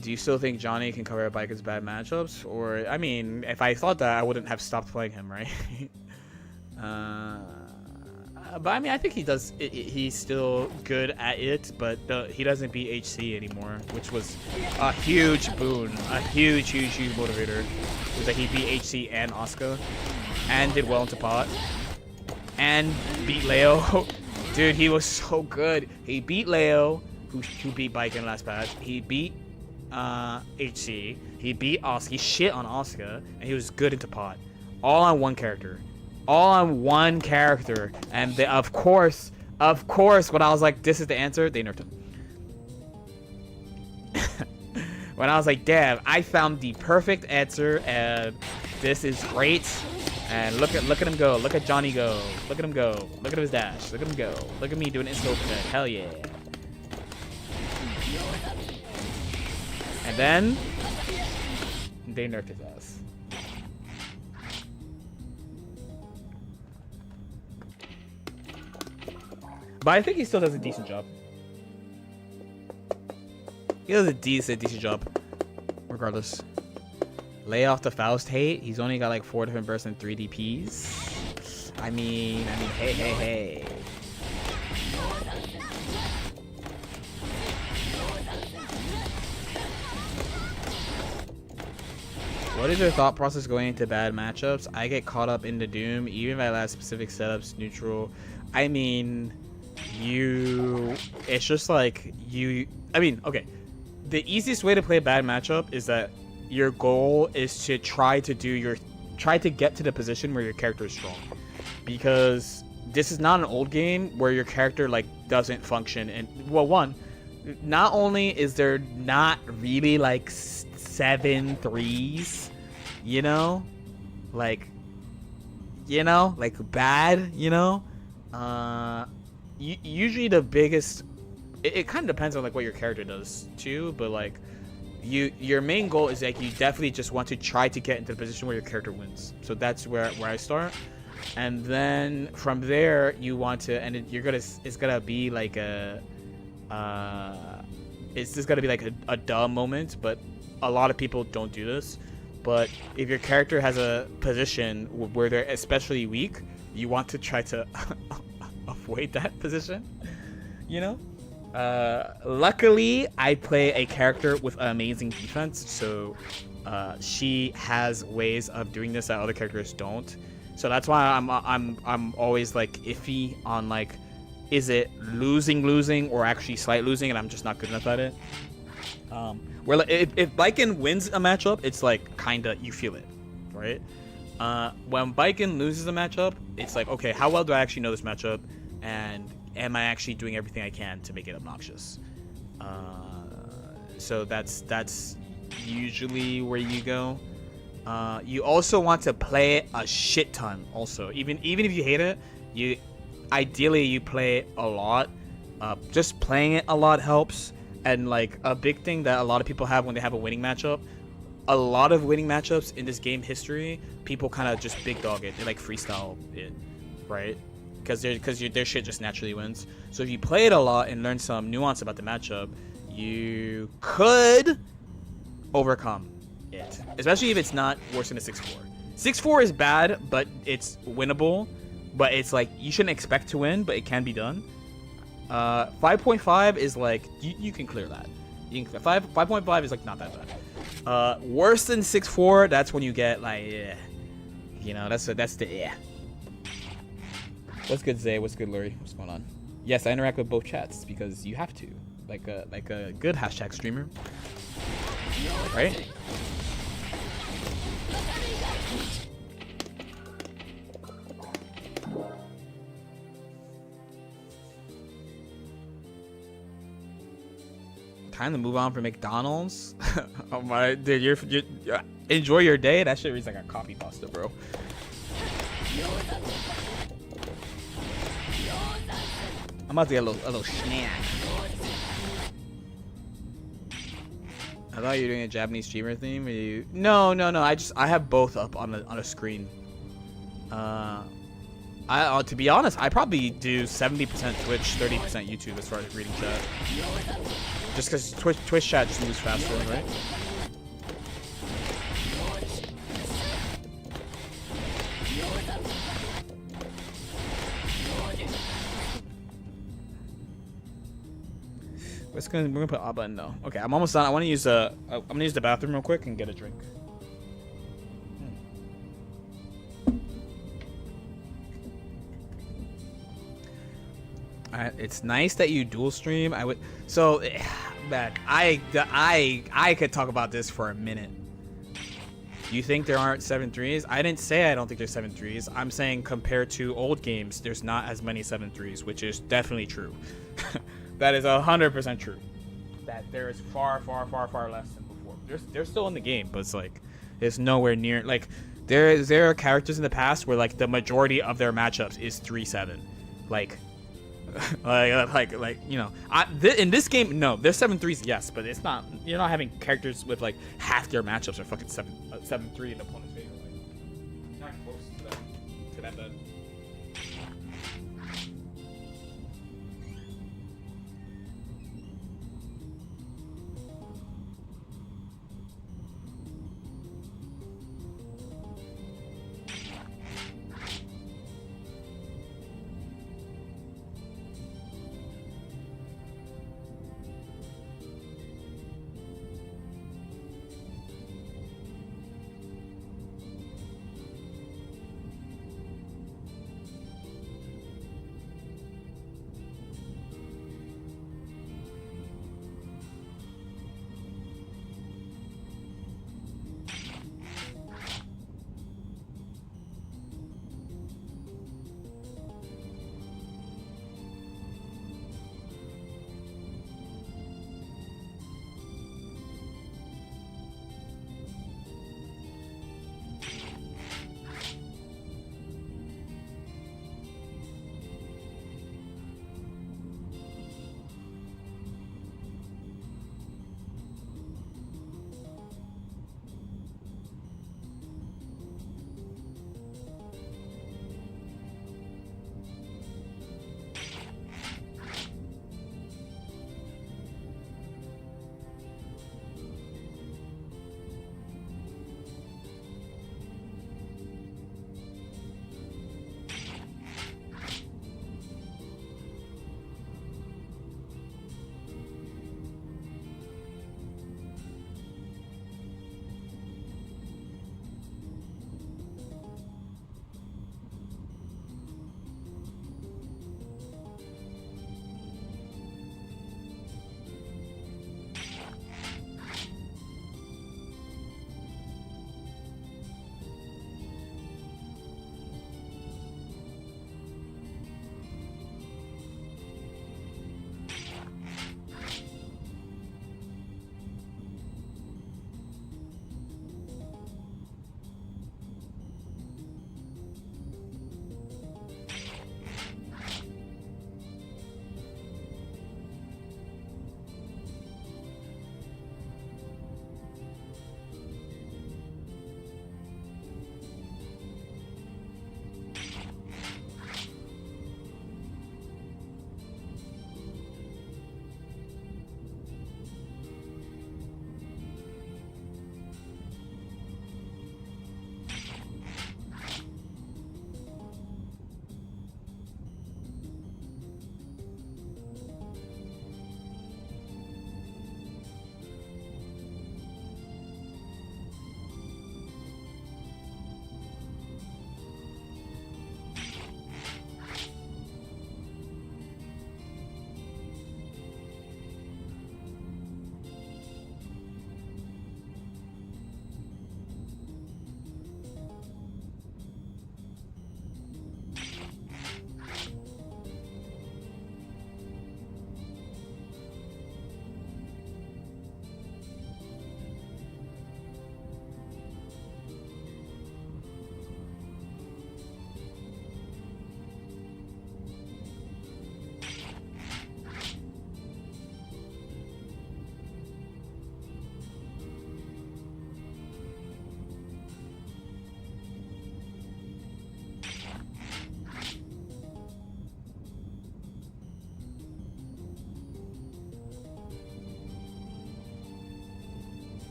A: Do you still think Johnny can cover Baikon's bad matchups? Or, I mean, if I thought that, I wouldn't have stopped playing him, right? But I mean, I think he does. He's still good at it, but he doesn't beat HC anymore, which was a huge boon, a huge motivator. Was that he beat HC and Asuka, and did well into pot, and beat Leo. Dude, he was so good. He beat Leo, who beat Baiken last patch. He beat HC. He beat Asuka. He shit on Asuka, and he was good into pot. All on one character. All on one character. And they, of course, when I was like, this is the answer, they nerfed him. When I was like, damn, I found the perfect answer, and this is great. And look at him go. Look at Johnny go. Look at him go. Look at his dash. Look at him go. Look at me doing instant overhead. Hell yeah. And then they nerfed his ass. But I think he still does a decent job. He does a decent job. Regardless. Lay off the Faust hate. He's only got like 4 different bursts and 3 DPs. I mean, hey. What is your thought process going into bad matchups? I get caught up in the doom, even if I last specific setups, neutral. I mean, it's just like I mean, okay. The easiest way to play a bad matchup is that your goal is to try to get to the position where your character is strong. Because this is not an old game where your character like doesn't function. And well, one, not only is there not really like 7 threes, like bad, usually the biggest, it kind of depends on like what your character does too, but like your main goal is like you definitely just want to try to get into the position where your character wins. So that's where I start, and then from there you want to, and it's gonna be like it's just gonna be like a dumb moment, but a lot of people don't do this. But if your character has a position where they're especially weak, you want to try to avoid that position, luckily I play a character with amazing defense, so she has ways of doing this that other characters don't. So that's why I'm always like iffy on like, is it losing or actually slight losing, and I'm just not good enough at it. Where like, if Baiken wins a matchup, it's like kinda you feel it, right? When Baiken loses a matchup, it's like, okay, how well do I actually know this matchup, and am I actually doing everything I can to make it obnoxious? So that's usually where you go. You also want to play it a shit ton. Also, even if you hate it, ideally you play it a lot. Just playing it a lot helps. And like a big thing that a lot of people have when they have a winning matchup, a lot of winning matchups in this game history, people kind of just big dog it. They like freestyle it, right? Because their shit just naturally wins. So if you play it a lot and learn some nuance about the matchup, you could overcome it. Especially if it's not worse than a 6-4. 6-4 is bad, but it's winnable. But it's like you shouldn't expect to win, but it can be done. 5.5 is like you can clear that. 5.5 is like not that bad. Worse than 6-4, that's when you get like, that's the yeah. What's good, Zay? What's good, Lurie? What's going on? Yes, I interact with both chats because you have to, like a good hashtag streamer, right? Time to move on from McDonald's. Oh my, dude, you enjoy your day. That shit reads like a coffee pasta, bro. I'm about to get a little snack. I thought you were doing a Japanese streamer theme. Or you... No. I have both up on a screen. To be honest, I probably do 70% Twitch, 30% YouTube as far as reading chat. Just because Twitch chat just moves faster, right? We're gonna put A button though. Okay, I'm almost done. I want to use the. I'm gonna use the bathroom real quick and get a drink. It's nice that you dual stream. I would. So, Mac, I could talk about this for a minute. You think there aren't 7-3s? I didn't say I don't think there's 7-3s. I'm saying compared to old games, there's not as many 7-3s, which is definitely true. That is 100% true. That there is far, far, far, far less than before. They're still in the game, but it's like it's nowhere near. Like there are characters in the past where like the majority of their matchups is 3-7, like. like you know, in this game, no, there's 7-3s, yes, but it's not. You're not having characters with like half their matchups are fucking 7-3 in the opponent's favor. Like, not close to that bad.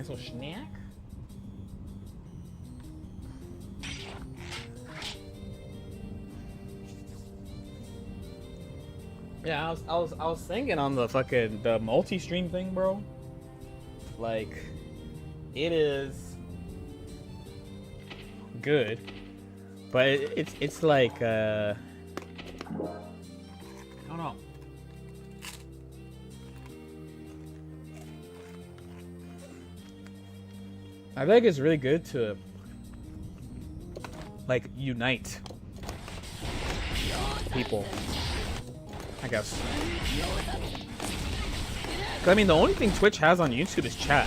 A: Nice little snack. Yeah, I was thinking on the fucking the multi-stream thing, bro. Like, it is good, but it's like I don't know. I think it's really good to like unite people, I guess. I mean, the only thing Twitch has on YouTube is chat.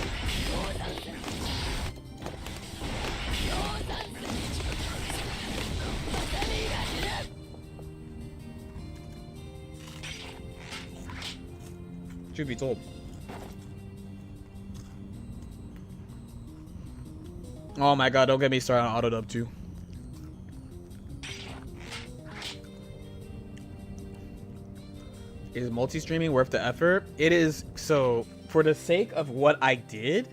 A: Truth be told. Oh my god, don't get me started on autodub too. Is multi-streaming worth the effort? It is. So for the sake of what I did,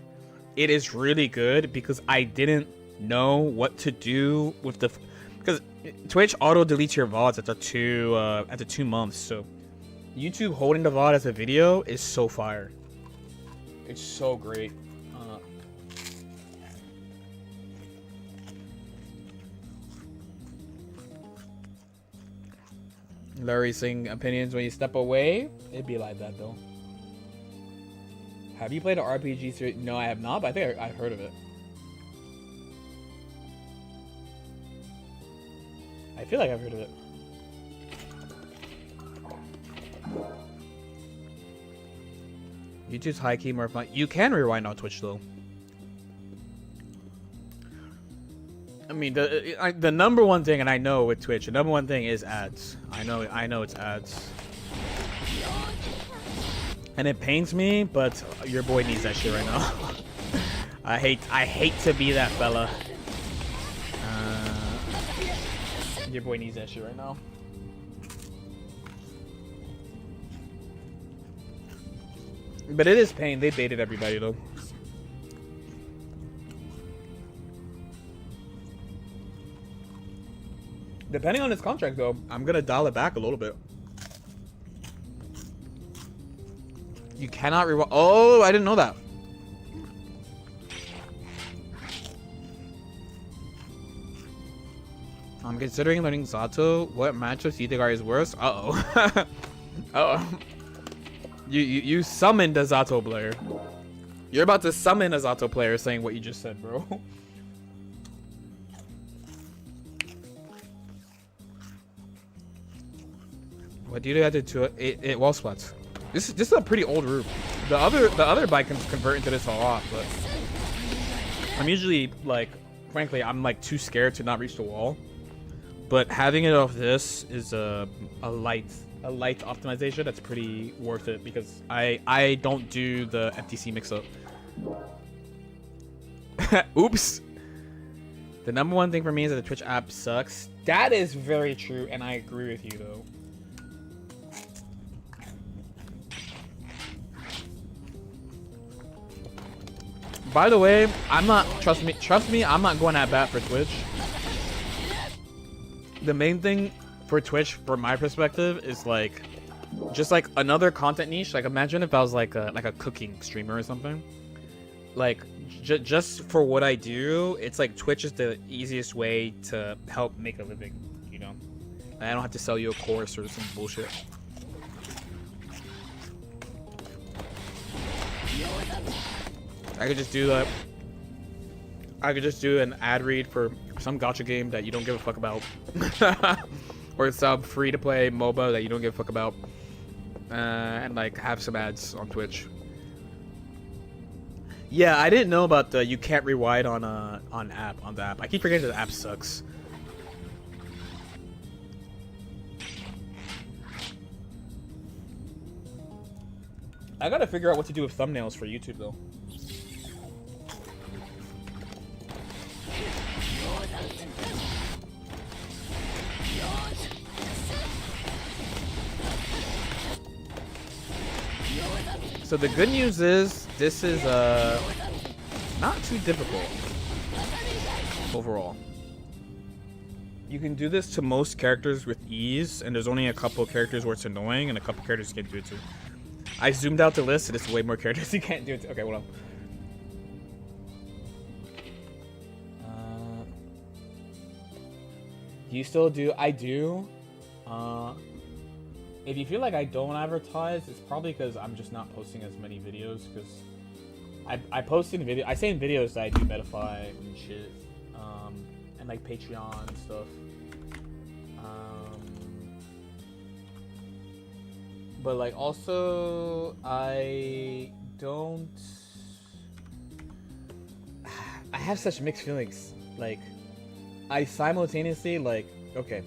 A: it is really good because I didn't know what to do with the, because Twitch auto deletes your VODs after 2 months. So YouTube holding the VOD as a video is so fire. It's so great. Larry saying opinions when you step away. It'd be like that though. Have you played an RPG series? No, I have not, but I think I've heard of it. I feel like I've heard of it. YouTube's high key more fun. You can rewind on Twitch though. I mean, the number one thing, and I know with Twitch, the number one thing is ads. I know it's ads. And it pains me, but your boy needs that shit right now. I hate to be that fella. Your boy needs that shit right now. But it is pain. They baited everybody though. Depending on his contract, though, I'm gonna dial it back a little bit. You cannot rewind. Oh, I didn't know that. I'm considering learning Zato. What matchups do you think are his worst? Uh-oh. Uh-oh. You summoned a Zato player. You're about to summon a Zato player saying what you just said, bro. What do you have to do? It wall splats. This is a pretty old roof. The other bike can convert into this a lot, but I'm usually like, frankly, I'm like too scared to not reach the wall. But having it off this is a light optimization that's pretty worth it because I don't do the FTC mix-up. Oops. The number one thing for me is that the Twitch app sucks. That is very true, and I agree with you though. By the way, I'm not, trust me, I'm not going at bat for Twitch. The main thing for Twitch, from my perspective, is like, just like another content niche. Like imagine if I was like a cooking streamer or something. Like, just for what I do, it's like Twitch is the easiest way to help make a living, you know? I don't have to sell you a course or some bullshit. I could just do that. I could just do an ad read for some gacha game that you don't give a fuck about. Or some free to play MOBA that you don't give a fuck about. And like have some ads on Twitch. Yeah, I didn't know about the you can't rewind on the app. I keep forgetting the app sucks. I gotta figure out what to do with thumbnails for YouTube though. So the good news is this is not too difficult overall. You can do this to most characters with ease, and there's only a couple characters where it's annoying, and a couple characters you can't do it to. I zoomed out the list, and it's way more characters you can't do it to. Okay, hold on. Do you still do? I do. If you feel like I don't advertise, it's probably because I'm just not posting as many videos, because I post in video. I say in videos that I do Medify and shit, and like Patreon and stuff. But like also I don't. I have such mixed feelings. Like I simultaneously like okay.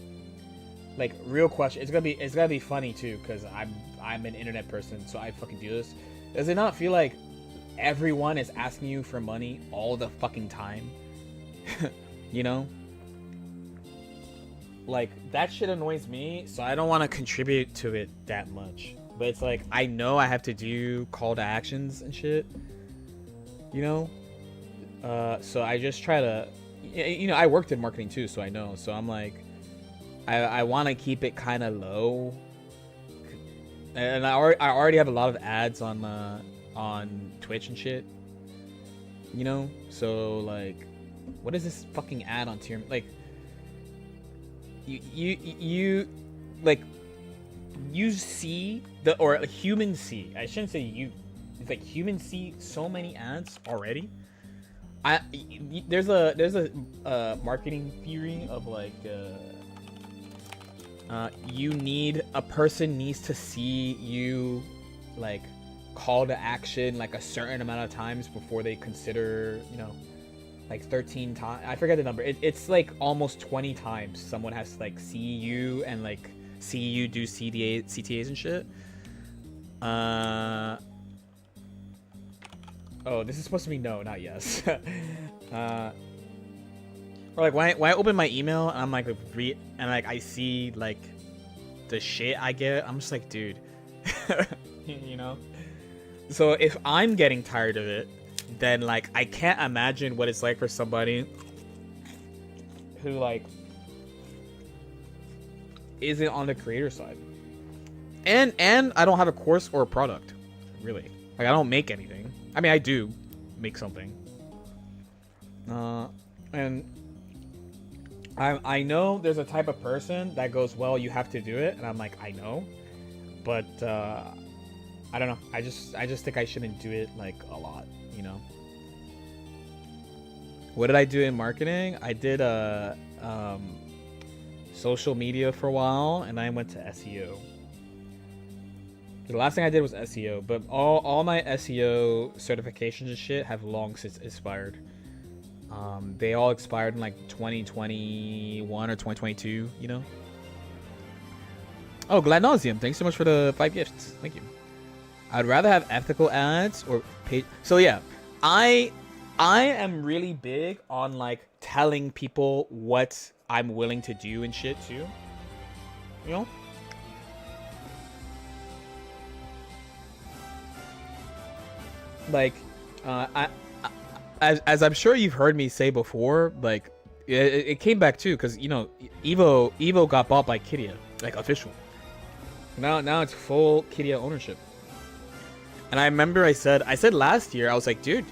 A: Like real question. It's gonna be funny too, because I'm an internet person, so I fucking do this. Does it not feel like everyone is asking you for money all the fucking time? You know? Like that shit annoys me, so I don't want to contribute to it that much. But it's like I know I have to do call to actions and shit. You know? So I just try to, you know, I worked in marketing too, so I know. So I'm like, I want to keep it kind of low, and I already have a lot of ads on Twitch and shit, you know. So like, what is this fucking ad on tier? Like, you like you see the or humans see. I shouldn't say you. It's like humans see so many ads already. There's a marketing theory of like. A person needs to see you like call to action like a certain amount of times before they consider, you know, like 13 times. I forget the number. It's like almost 20 times someone has to like see you and like see you do CTAs and shit. Oh, this is supposed to be no, not yes. Or like when I open my email and I'm like read and like I see like the shit I get, I'm just like, dude, you know. So if I'm getting tired of it, then like I can't imagine what it's like for somebody who like isn't on the creator side. And I don't have a course or a product, really. Like I don't make anything. I mean, I do make something. And I know there's a type of person that goes, well, you have to do it, and I'm like, I know, but I don't know. I just think I shouldn't do it like a lot, you know. What did I do in marketing? I did social media for a while, and I went to SEO. The last thing I did was SEO, but all my SEO certifications and shit have long since expired. They all expired in like 2021 or 2022, you know. Oh, Glad Nauseum, thanks so much for the 5 gifts. Thank you. I'd rather have ethical ads or paid. So yeah, I am really big on like telling people what I'm willing to do and shit too, you know. Like as I'm sure you've heard me say before, like it came back too, because you know Evo got bought by Kidia, like official. Now it's full Kidia ownership. And I remember I said last year, I was like, dude,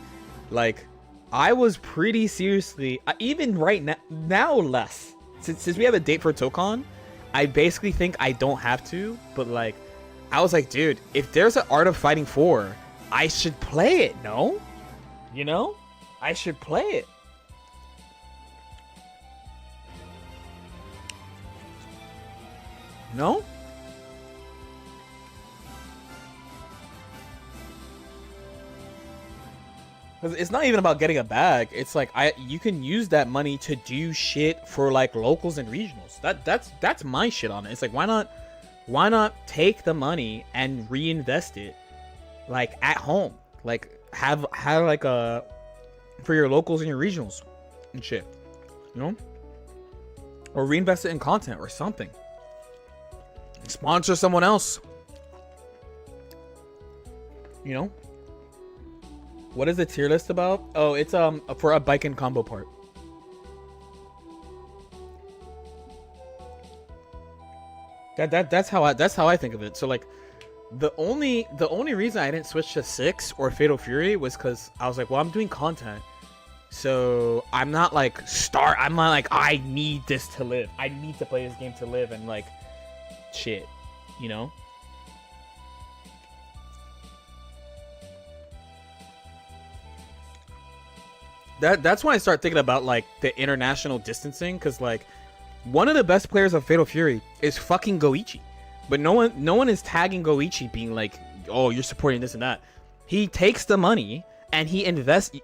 A: like I was pretty seriously, even right now less. Since we have a date for Tokon, I basically think I don't have to, but like I was like, dude, if there's an Art of Fighting 4, I should play it, no? You know? I should play it. No? Because it's not even about getting a bag. It's like you can use that money to do shit for like locals and regionals. That's my shit on it. It's like why not take the money and reinvest it like at home, like have like a for your locals and your regionals and shit, you know, or reinvest it in content or something. Sponsor someone else, you know. What is the tier list about? Oh, it's for a bike and combo part. That's how I think of it. So like the only reason I didn't switch to 6 or Fatal Fury was because I was like, well, I'm doing content. So I'm not like I need this to live. I need to play this game to live and like shit, you know? That's when I start thinking about like the international distancing, because like one of the best players of Fatal Fury is fucking Goichi. But no one is tagging Goichi being like, oh, you're supporting this and that. He takes the money and he invests.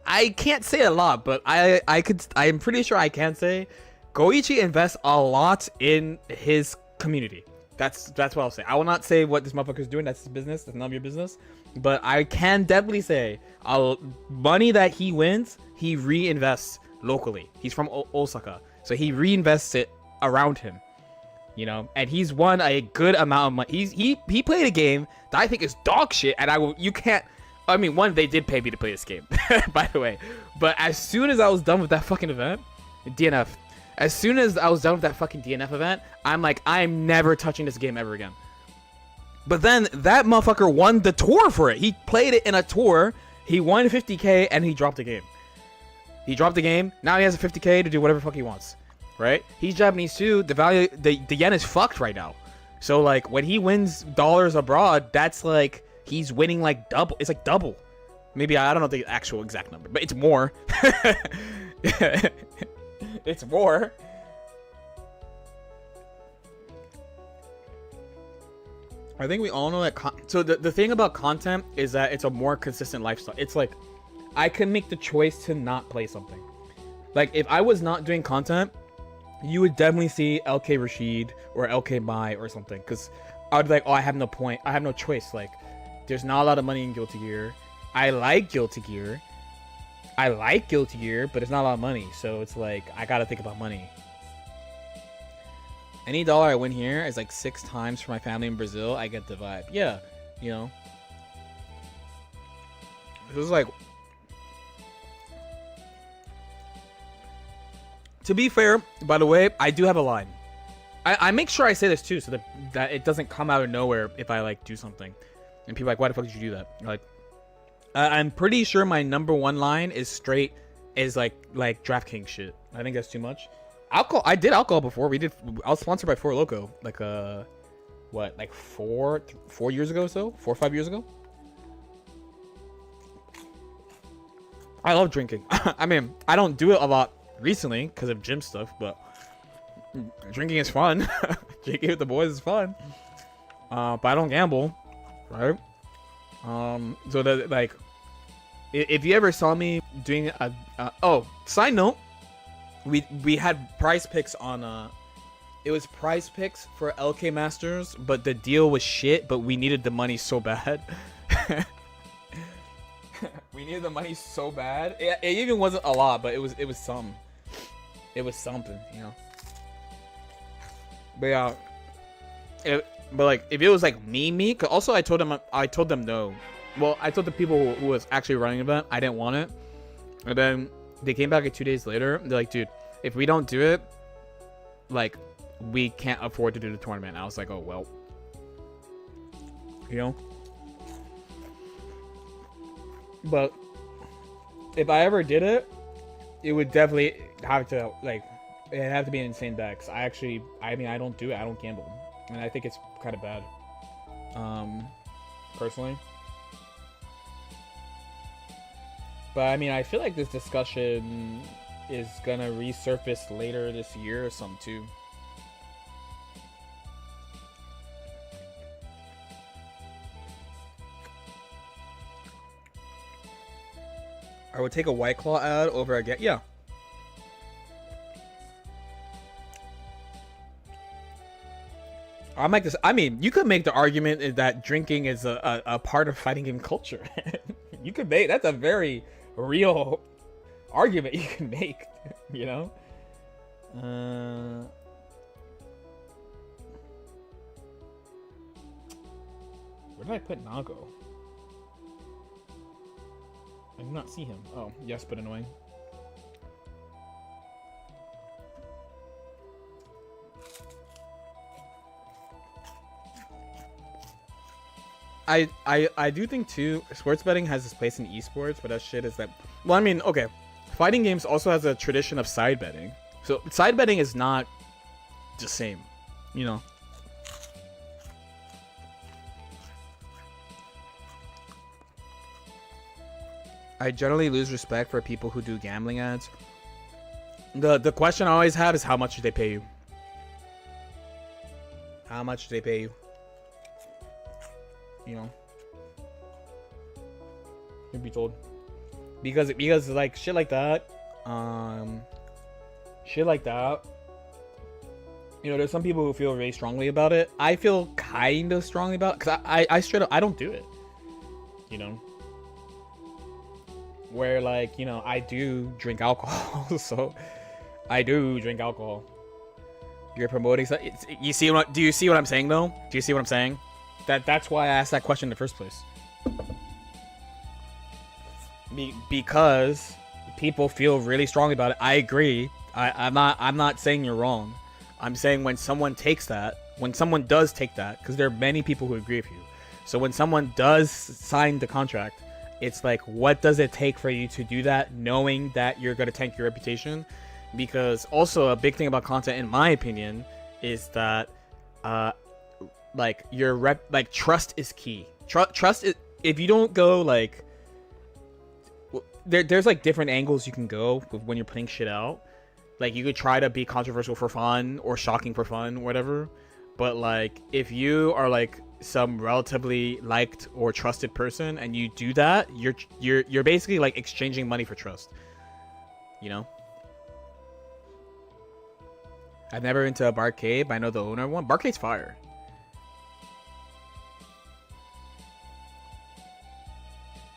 A: I can't say a lot, but I'm pretty sure I can say Goichi invests a lot in his community. That's what I'll say. I will not say what this motherfucker's doing. That's his business. That's none of your business. But I can definitely say, money that he wins, he reinvests locally. He's from Osaka, so he reinvests it around him. You know, and he's won a good amount of money. He played a game that I think is dog shit, and you can't. I mean, one, they did pay me to play this game, by the way. But as soon as I was done with that fucking event, DNF. As soon as I was done with that fucking DNF event, I'm like, I'm never touching this game ever again. But then that motherfucker won the tour for it. He played it in a tour. He won 50K and he dropped the game. He dropped the game. Now he has a 50K to do whatever the fuck he wants. Right? He's Japanese too. The yen is fucked right now. So like when he wins dollars abroad, that's like he's winning like double. It's like double. Maybe I don't know the actual exact number, but it's more. It's more. I think we all know that. So the thing about content is that it's a more consistent lifestyle. It's like I can make the choice to not play something. Like if I was not doing content, you would definitely see LK Rashid or LK Mai or something. Because I would be like, oh, I have no point. I have no choice. Like there's not a lot of money in Guilty Gear. I like Guilty Gear. But it's not a lot of money. So it's like I gotta think about money. Any dollar I win here is like 6 times for my family in Brazil. I get the vibe. Yeah, you know. It was like, to be fair, by the way, I do have a line. I make sure I say this too, so that it doesn't come out of nowhere if I like do something, and people are like, why the fuck did you do that? Like, I'm pretty sure my number 1 line is like DraftKings shit. I think that's too much. Alcohol. I did alcohol before. I was sponsored by Four Loko. Like what? Like 4 years ago or so? 4 or 5 years ago. I love drinking. I mean, I don't do it a lot recently because of gym stuff, but drinking is fun. Drinking with the boys is fun. But I don't gamble, right? So that like, if you ever saw me doing side note. We had prize picks on it was prize picks for LK Masters, but the deal was shit, but we needed the money so bad. We needed the money so bad. It even wasn't a lot, but it was some. It was something, you know. But yeah, but like if it was like me, cause also I told them no. Well, I told the people who was actually running the event I didn't want it, and then they came back like 2 days later. They're like, dude, if we don't do it, like, we can't afford to do the tournament. And I was like, oh, well. You know? But if I ever did it, it would definitely have to, like, it'd have to be an insane bag. Cause I mean, I don't do it. I don't gamble. And I think it's kind of bad. Personally. But I mean, I feel like this discussion is gonna resurface later this year or something too. I would take a White Claw ad over again. Yeah. I'm like this. I mean, you could make the argument that drinking is a part of fighting game culture. You could make that's a very real argument you can make, you know. Where did I put Nago? I do not see him. Oh, yes, but annoying. I do think too, sports betting has its place in esports, but that shit is that. Well, I mean, okay, fighting games also has a tradition of side betting. So side betting is not the same, you know. I generally lose respect for people who do gambling ads. The question I always have is how much do they pay you? How much do they pay you? You know, you'd be told because like shit like that, shit like that. You know, there's some people who feel really strongly about it. I feel kind of strongly about it because I straight up I don't do it. You know, where like you know I do drink alcohol, so I do drink alcohol. You're promoting. You see what? Do you see what I'm saying though? Do you see what I'm saying? That's why I asked that question in the first place. Because people feel really strongly about it. I agree. I'm not saying you're wrong. I'm saying when someone takes that, when someone does take that, because there are many people who agree with you. So when someone does sign the contract, it's like, what does it take for you to do that, knowing that you're gonna tank your reputation? Because also a big thing about content, in my opinion, is that like your like trust is key. Trust is, if you don't go like there's like different angles you can go when you're putting shit out. Like you could try to be controversial for fun or shocking for fun, whatever. But like if you are like some relatively liked or trusted person and you do that, you're basically like exchanging money for trust. You know? I've never been to a barcade, but I know the owner of one. Barcade's fire.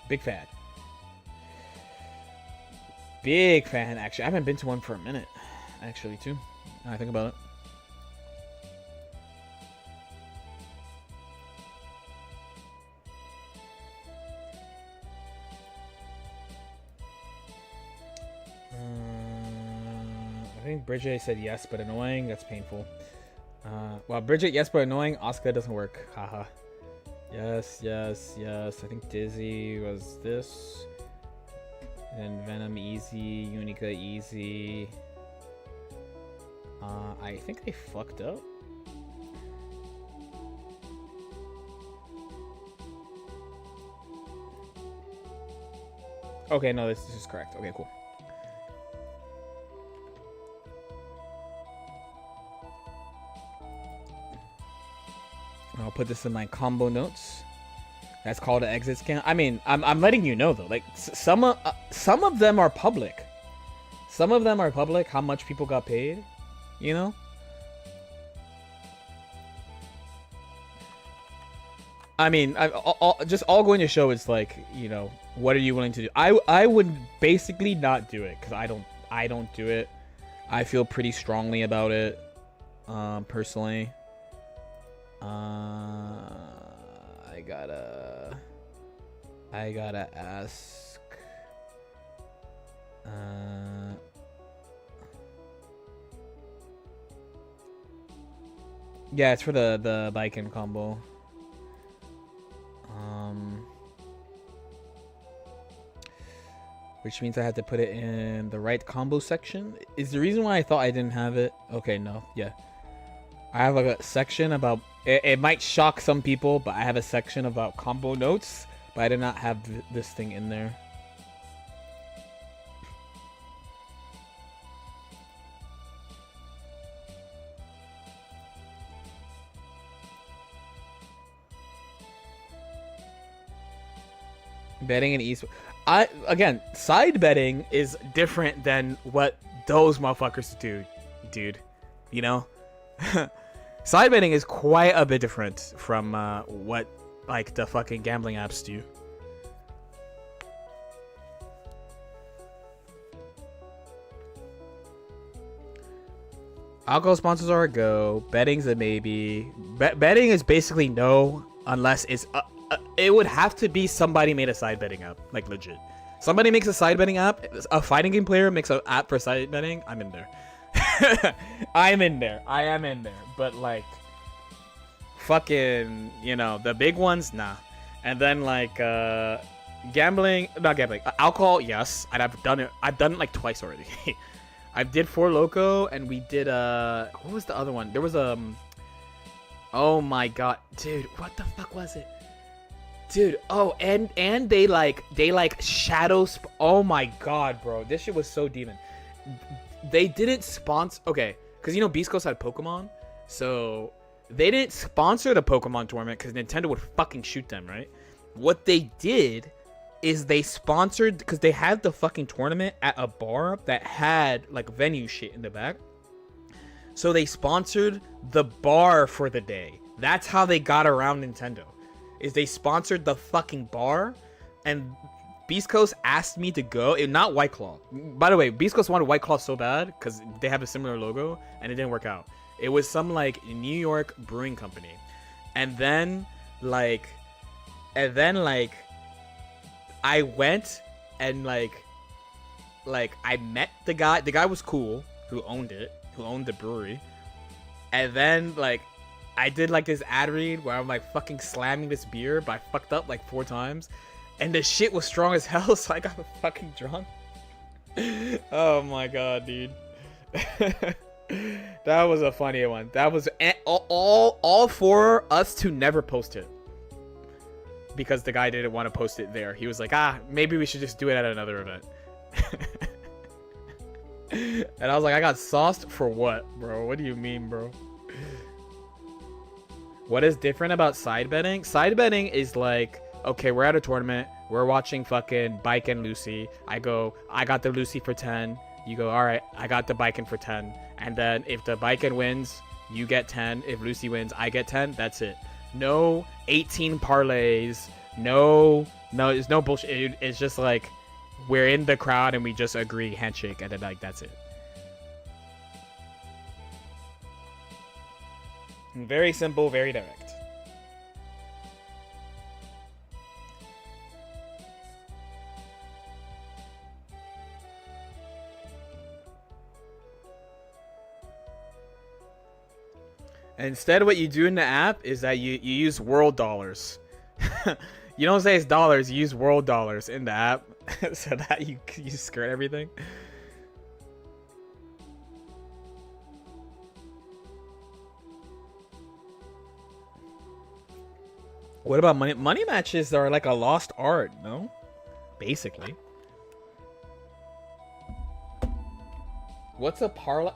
A: Big fan. Big fan, actually. I haven't been to one for a minute, actually, too. Now I think about it. I think Bridget said yes, but annoying. That's painful. Well, Bridget, yes, but annoying. Oscar doesn't work. Haha. Yes, yes, yes. I think Dizzy was this. And Venom easy. Unica easy. I think I fucked up. Okay, no, this is correct. Okay, cool. I'll put this in my combo notes. That's called an exit scan. I mean, I'm letting you know though. Like some of them are public. Some of them are public. How much people got paid, you know. I mean, all going to show is like, you know, what are you willing to do? I would basically not do it because I don't do it. I feel pretty strongly about it, personally. I gotta ask. Yeah, it's for the bike and combo. Which means I had to put it in the right combo section. Is the reason why I thought I didn't have it? Okay, no, yeah. I have like a section about, it might shock some people, but I have a section about combo notes, but I did not have this thing in there. Betting and esports. Again, side betting is different than what those motherfuckers do, dude. You know? Side betting is quite a bit different from what like the fucking gambling apps do. Alcohol sponsors are a go. Betting's a maybe. Betting is basically no, unless it's it would have to be somebody made a side betting app, like legit. Somebody makes a side betting app. A fighting game player makes an app for side betting. I'm in there. I'm in there. I am in there. But like, fucking, you know, the big ones, nah. And then like, gambling, not gambling, alcohol, yes. And I've done it like twice already. I did Four Loko, and we did what was the other one? There was oh my god, dude, what the fuck was it? Dude, oh, and they like oh my god, bro, this shit was so demon. They didn't sponsor, okay, because you know Beast Coast had Pokemon, so they didn't sponsor the Pokemon tournament because Nintendo would fucking shoot them, right? What they did is they sponsored, because they had the fucking tournament at a bar that had like venue shit in the back. So they sponsored the bar for the day. That's how they got around Nintendo. Is they sponsored the fucking bar, and Beast Coast asked me to go. Not White Claw. By the way, Beast Coast wanted White Claw so bad because they have a similar logo, and it didn't work out. It was some like New York brewing company, and then like I went and like I met the guy. The guy was cool who owned the brewery, and then like I did like this ad read where I'm like fucking slamming this beer, but I fucked up like 4 times, and the shit was strong as hell, so I got fucking drunk. Oh my god, dude. That was a funny one. That was all for us to never post it, because the guy didn't want to post it there. He was like, maybe we should just do it at another event. And I was like, I got sauced for what, bro? What do you mean, bro? What is different about side betting? Side betting is like, okay, we're at a tournament. We're watching fucking Bike and Lucy. I go, I got the Lucy for 10. You go, all right, I got the Bike for 10. And then if the Bike wins, you get 10. If Lucy wins, I get 10. That's it. No 18 parlays. No, there's no bullshit. It's just like, we're in the crowd and we just agree, handshake, and then like that's it. Very simple, very direct. Instead, what you do in the app is that you use world dollars. You don't say it's dollars, you use world dollars in the app so that you skirt everything. What about money? Money matches are like a lost art, no? Basically. What's a parlay?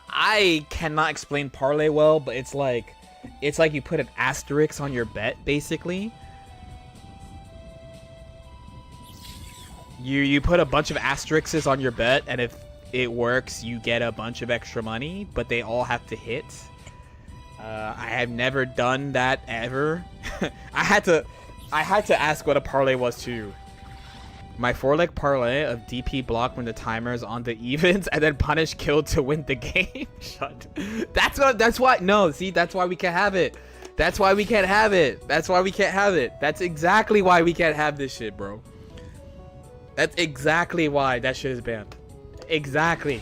A: I cannot explain parlay well, but it's like you put an asterisk on your bet, basically. You put a bunch of asterisks on your bet, and if it works, you get a bunch of extra money, but they all have to hit. I have never done that ever. I had to ask what a parlay was too. My 4-leg parlay of DP block when the timer is on the evens, and then punish kill to win the game. Shut. That's why. No, see, that's why we can't have it. That's why we can't have it. That's why we can't have it. That's exactly why we can't have this shit, bro. That's exactly why that shit is banned. Exactly.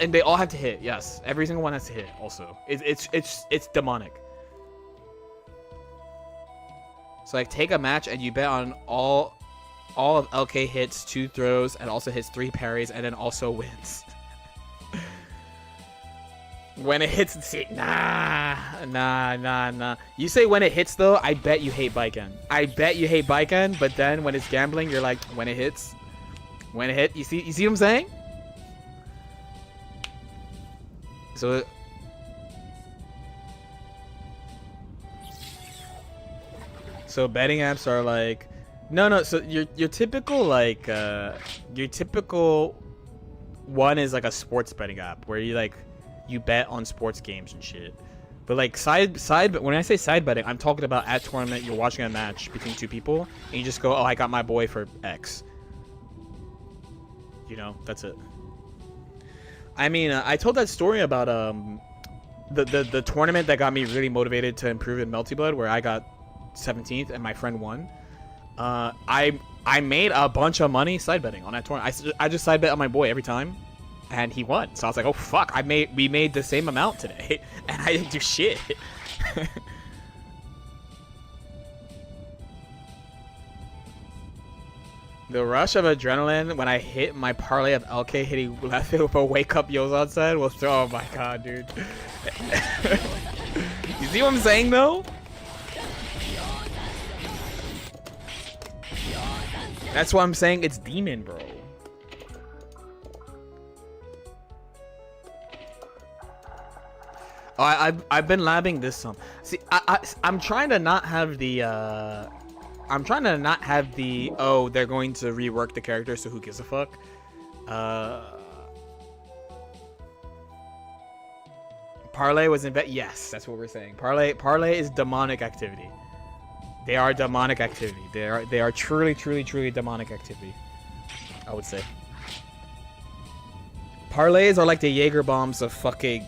A: And they all have to hit. Yes, every single one has to hit. Also, it's demonic. So like, take a match and you bet on all of LK hits 2 throws and also hits 3 parries and then also wins. When it hits, see, nah. You say when it hits though, I bet you hate Baiken. I bet you hate Baiken, but then when it's gambling, you're like, when it hits, you see what I'm saying? So betting apps are like, no. So your typical like your typical one is like a sports betting app where you bet on sports games and shit. But like when I say side betting, I'm talking about at tournament you're watching a match between 2 people and you just go, oh, I got my boy for X. You know, that's it. I mean, I told that story about the tournament that got me really motivated to improve in Melty Blood, where I got 17th and my friend won. I made a bunch of money side betting on that tournament. I just side bet on my boy every time, and he won. So I was like, oh fuck, we made the same amount today, and I didn't do shit. The rush of adrenaline when I hit my parlay of LK hitting left hit with a wake up Yozan said was, oh my god, dude. You see what I'm saying though? That's what I'm saying, it's demon, bro. Oh, I've been labbing this some. See, I'm trying to not have the oh, they're going to rework the character, so who gives a fuck. Parlay was in bet. Yes, that's what we're saying. Parlay is demonic activity. They are demonic activity. They are truly demonic activity, I would say. Parlays are like the Jaeger bombs of fucking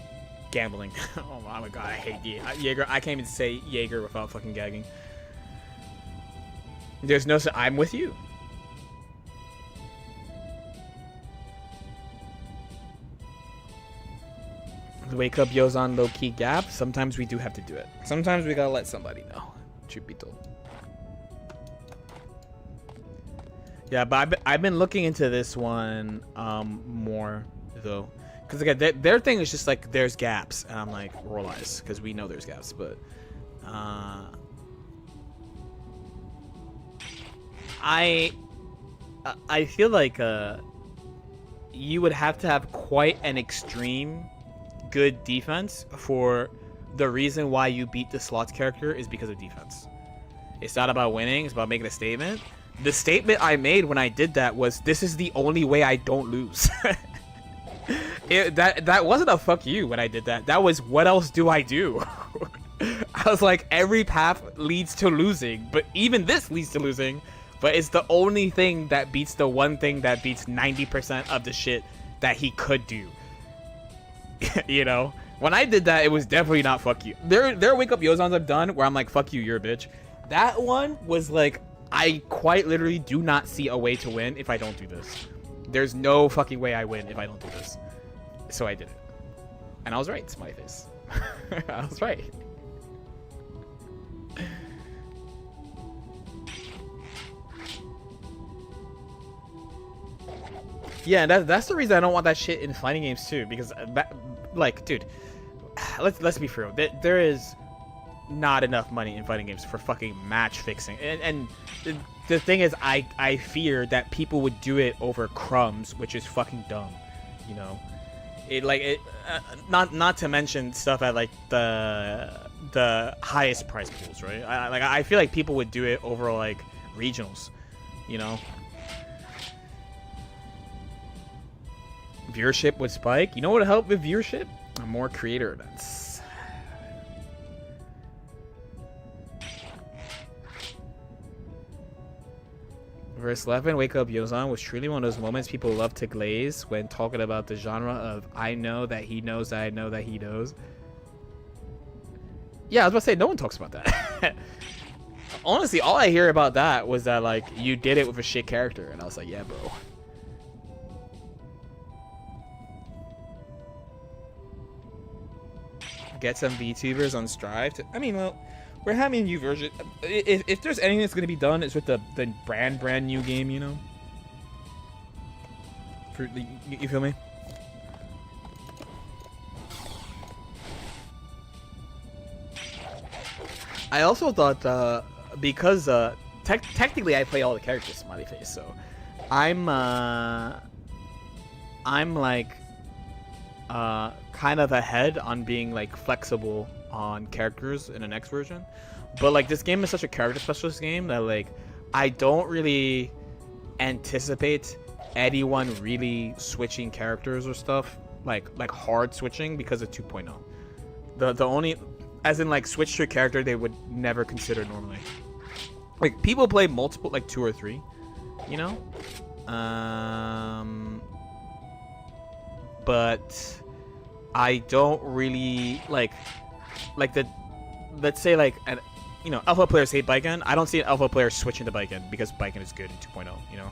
A: gambling. Oh my god, I hate Jaeger. I can't even say Jaeger without fucking gagging. There's no... I'm with you. Wake up Yozan low-key gap. Sometimes we do have to do it. Sometimes we gotta let somebody know. Truth be told. Yeah, but I've been looking into this one more, though. Because, again, their thing is just like, there's gaps. And I'm like, roll eyes. Because we know there's gaps, but... I feel like you would have to have quite an extreme good defense for the reason why you beat the slots character is because of defense. It's not about winning, it's about making a statement. The statement I made when I did that was, this is the only way I don't lose. That wasn't a fuck you when I did that. That was, what else do I do? I was like, every path leads to losing, but even this leads to losing. But it's the only thing that beats the one thing that beats 90% of the shit that he could do. You know? When I did that, it was definitely not fuck you. There are wake up Yozans I've done where I'm like, fuck you, you're a bitch. That one was like, I quite literally do not see a way to win if I don't do this. There's no fucking way I win if I don't do this. So I did it. And I was right, smiley face. I was right. Yeah, that's the reason I don't want that shit in fighting games too, because that, like, dude, let's be real. There is not enough money in fighting games for fucking match fixing, and the thing is, I fear that people would do it over crumbs, which is fucking dumb, you know. Not to mention stuff at like the highest price pools, right? I feel like people would do it over like regionals, you know. Viewership would spike. You know what would help with viewership? More creator events. Verse 11, Wake Up Yozan was truly one of those moments people love to glaze when talking about the genre of I know that he knows that I know that he knows. Yeah, I was about to say, no one talks about that. Honestly, all I hear about that was that, like, you did it with a shit character. And I was like, yeah, bro. Get some VTubers on Strive. I mean, well, we're having a new version. If there's anything that's going to be done, it's with the brand new game, you know? You feel me? I also thought, because technically I play all the characters, smiley face, so I'm like kind of ahead on being like flexible on characters in the next version, but like this game is such a character specialist game that like I don't really anticipate anyone really switching characters or stuff like hard switching because of 2.0. The only, as in like switch to a character they would never consider normally. Like people play multiple, like 2 or 3, you know, but I don't really like the, let's say like an, you know, alpha players hate Baiken. I don't see an alpha player switching to Baiken because Baiken is good in 2.0, you know.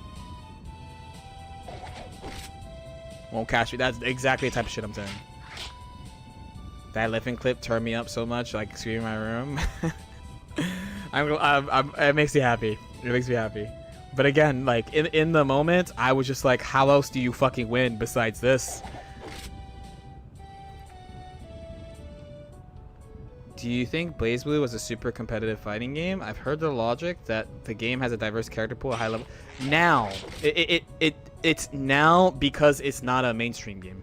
A: Won't catch me. That's exactly the type of shit I'm saying. That living clip turned me up so much, like screaming in my room. It makes me happy. It makes me happy. But again, like in the moment, I was just like, how else do you fucking win besides this? Do you think BlazBlue was a super competitive fighting game? I've heard the logic that the game has a diverse character pool, a high level. Now, it's now because it's not a mainstream game.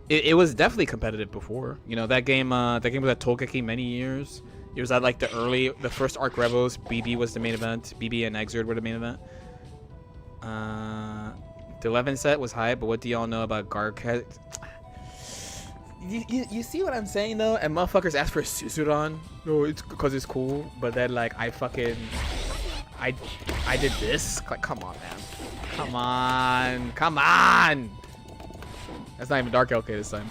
A: It was definitely competitive before. You know, that game was at Togeki many years. It was at like the first Arc Rebels. BB was the main event. BB and Exerd were the main event. The 11 set was hype, but what do y'all know about Gark? You see what I'm saying though? And motherfuckers ask for Suzuran. No, it's because it's cool. But then like I did this. Like, come on, man. Come on. Come on. That's not even Dark LK this time.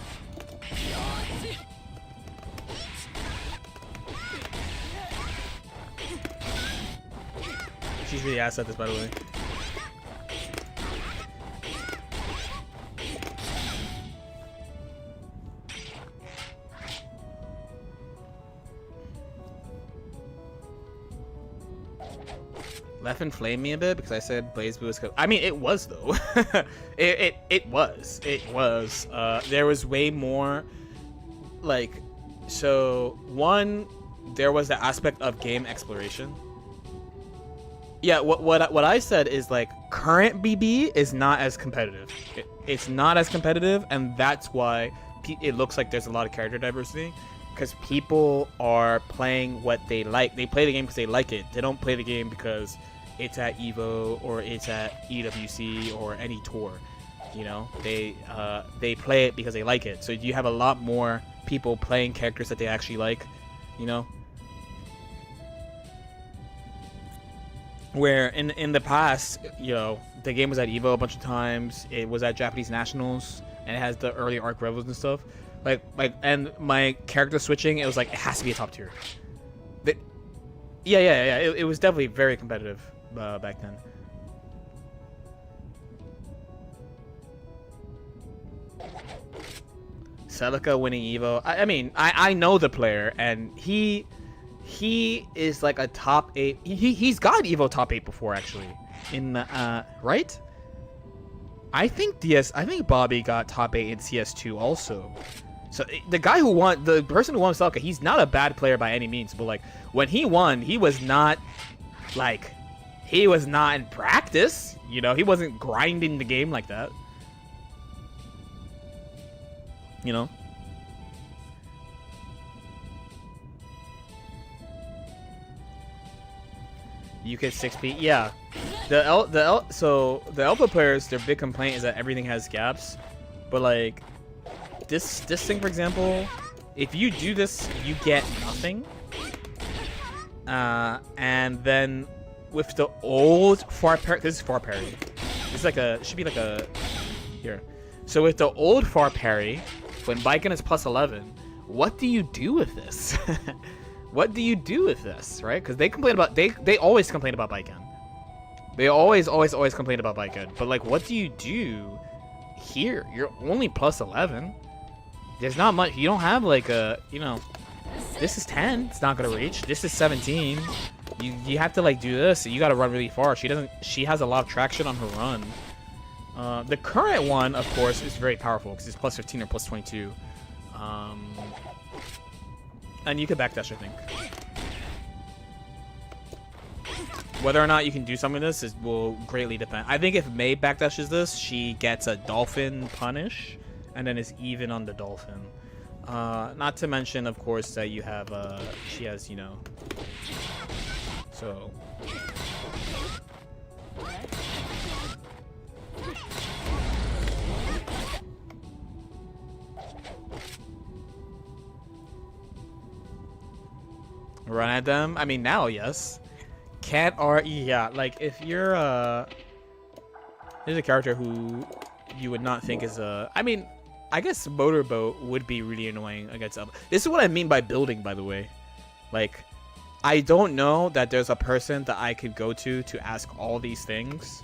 A: She's really ass at this, by the way. Left and flame me a bit because I said BlazBlue was. I mean, it was though. it was. There was way more. Like, so one, there was the aspect of game exploration. Yeah, what I said is like current BB is not as competitive. It's not as competitive, and that's why it looks like there's a lot of character diversity. Because people are playing what they like. They play the game because they like it. They don't play the game because it's at EVO or it's at EWC or any tour. You know, they play it because they like it. So you have a lot more people playing characters that they actually like. You know, where in the past, you know, the game was at EVO a bunch of times. It was at Japanese Nationals, and it has the early Arc Rebels and stuff. And my character switching, it was like, it has to be a top tier. Yeah. It was definitely very competitive back then. Celica winning Evo. I mean, I know the player, and he is like a top 8. He's got Evo top 8 before, actually. In the, right? I think Bobby got top 8 in CS2 also. So the guy who won, the person who won Celica, he's not a bad player by any means, but like when he won, he was not in practice, you know, he wasn't grinding the game like that. You know? You get 6P, yeah. So the alpha players, their big complaint is that everything has gaps, but like this thing, for example, if you do this, you get nothing. And then with the old far parry, this is far parry. It's like a, should be like a, here. So with the old far parry, when Baiken is plus 11, what do you do with this? What do you do with this, right? Because they complain about, they always complain about Baiken. They always complain about Baiken. But like, what do you do here? You're only plus 11. There's not much. You don't have like a, you know, this is 10. It's not gonna reach. This is 17. You have to like do this. You got to run really far. She has a lot of traction on her run. The current one, of course, is very powerful because it's plus 15 or plus 22. And you can backdash, I think. Whether or not you can do something with this will greatly depend. I think if Mei backdashes this, she gets a dolphin punish, and then is even on the dolphin. Not to mention, of course, that you have, she has, you know, so. Run at them? I mean, now, yes. Can't RE, yeah. Like, if you're, there's a character who you would not think is a, I mean, I guess motorboat would be really annoying against Alpha. This is what I mean by building, by the way. Like, I don't know that there's a person that I could go to ask all these things.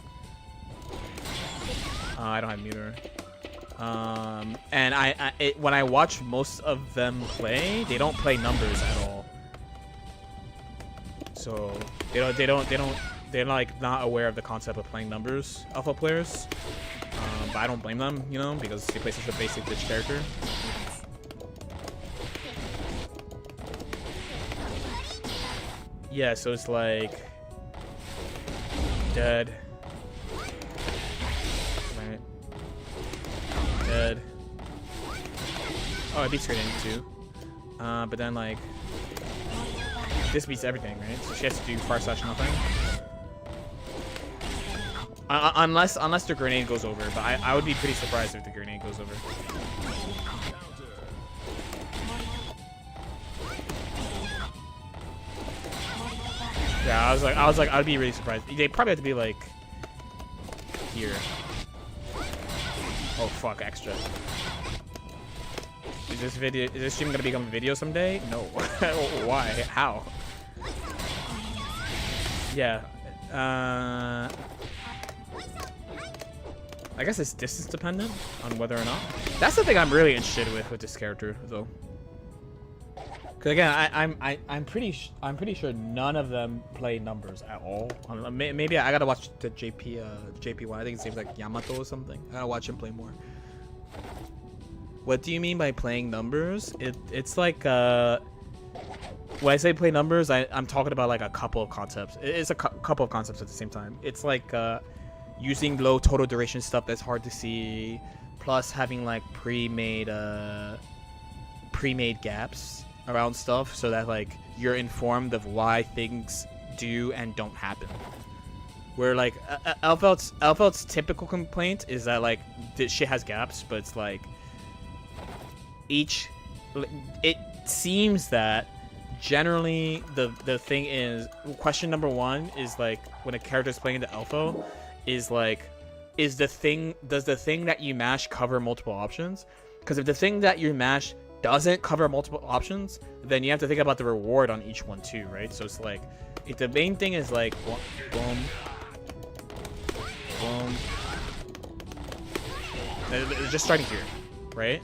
A: I don't have meter. And when I watch most of them play, they don't play numbers at all. So they're like not aware of the concept of playing numbers, Alpha players. But I don't blame them, you know, because they play such a basic bitch character. Yeah, so it's like dead. Right. Dead. Oh, it beats grenade too. But then like this beats everything, right? So she has to do far slash nothing. Unless the grenade goes over, but I would be pretty surprised if the grenade goes over. Yeah, I was like, I'd be really surprised. They probably have to be like here. Oh fuck, extra. Is this stream gonna become a video someday? No. Why? How? Yeah. I guess it's distance dependent on whether or not. That's the thing I'm really interested with this character, though. Cause again, I'm pretty sure none of them play numbers at all. Maybe I gotta watch the JP one. I think it seems like Yamato or something. I gotta watch him play more. What do you mean by playing numbers? It's like when I say play numbers, I'm talking about like a couple of concepts. It's a couple of concepts at the same time. It's like using low total duration stuff that's hard to see, plus having like pre-made gaps around stuff so that like you're informed of why things do and don't happen. Where like Elfelt's typical complaint is that like this shit has gaps, but it's like it seems that generally the thing is, question number one is like when a character is playing the Alpha is like, does the thing that you mash cover multiple options? Because if the thing that you mash doesn't cover multiple options, then you have to think about the reward on each one too, right? So it's like, if the main thing is like boom, boom, just starting here, right?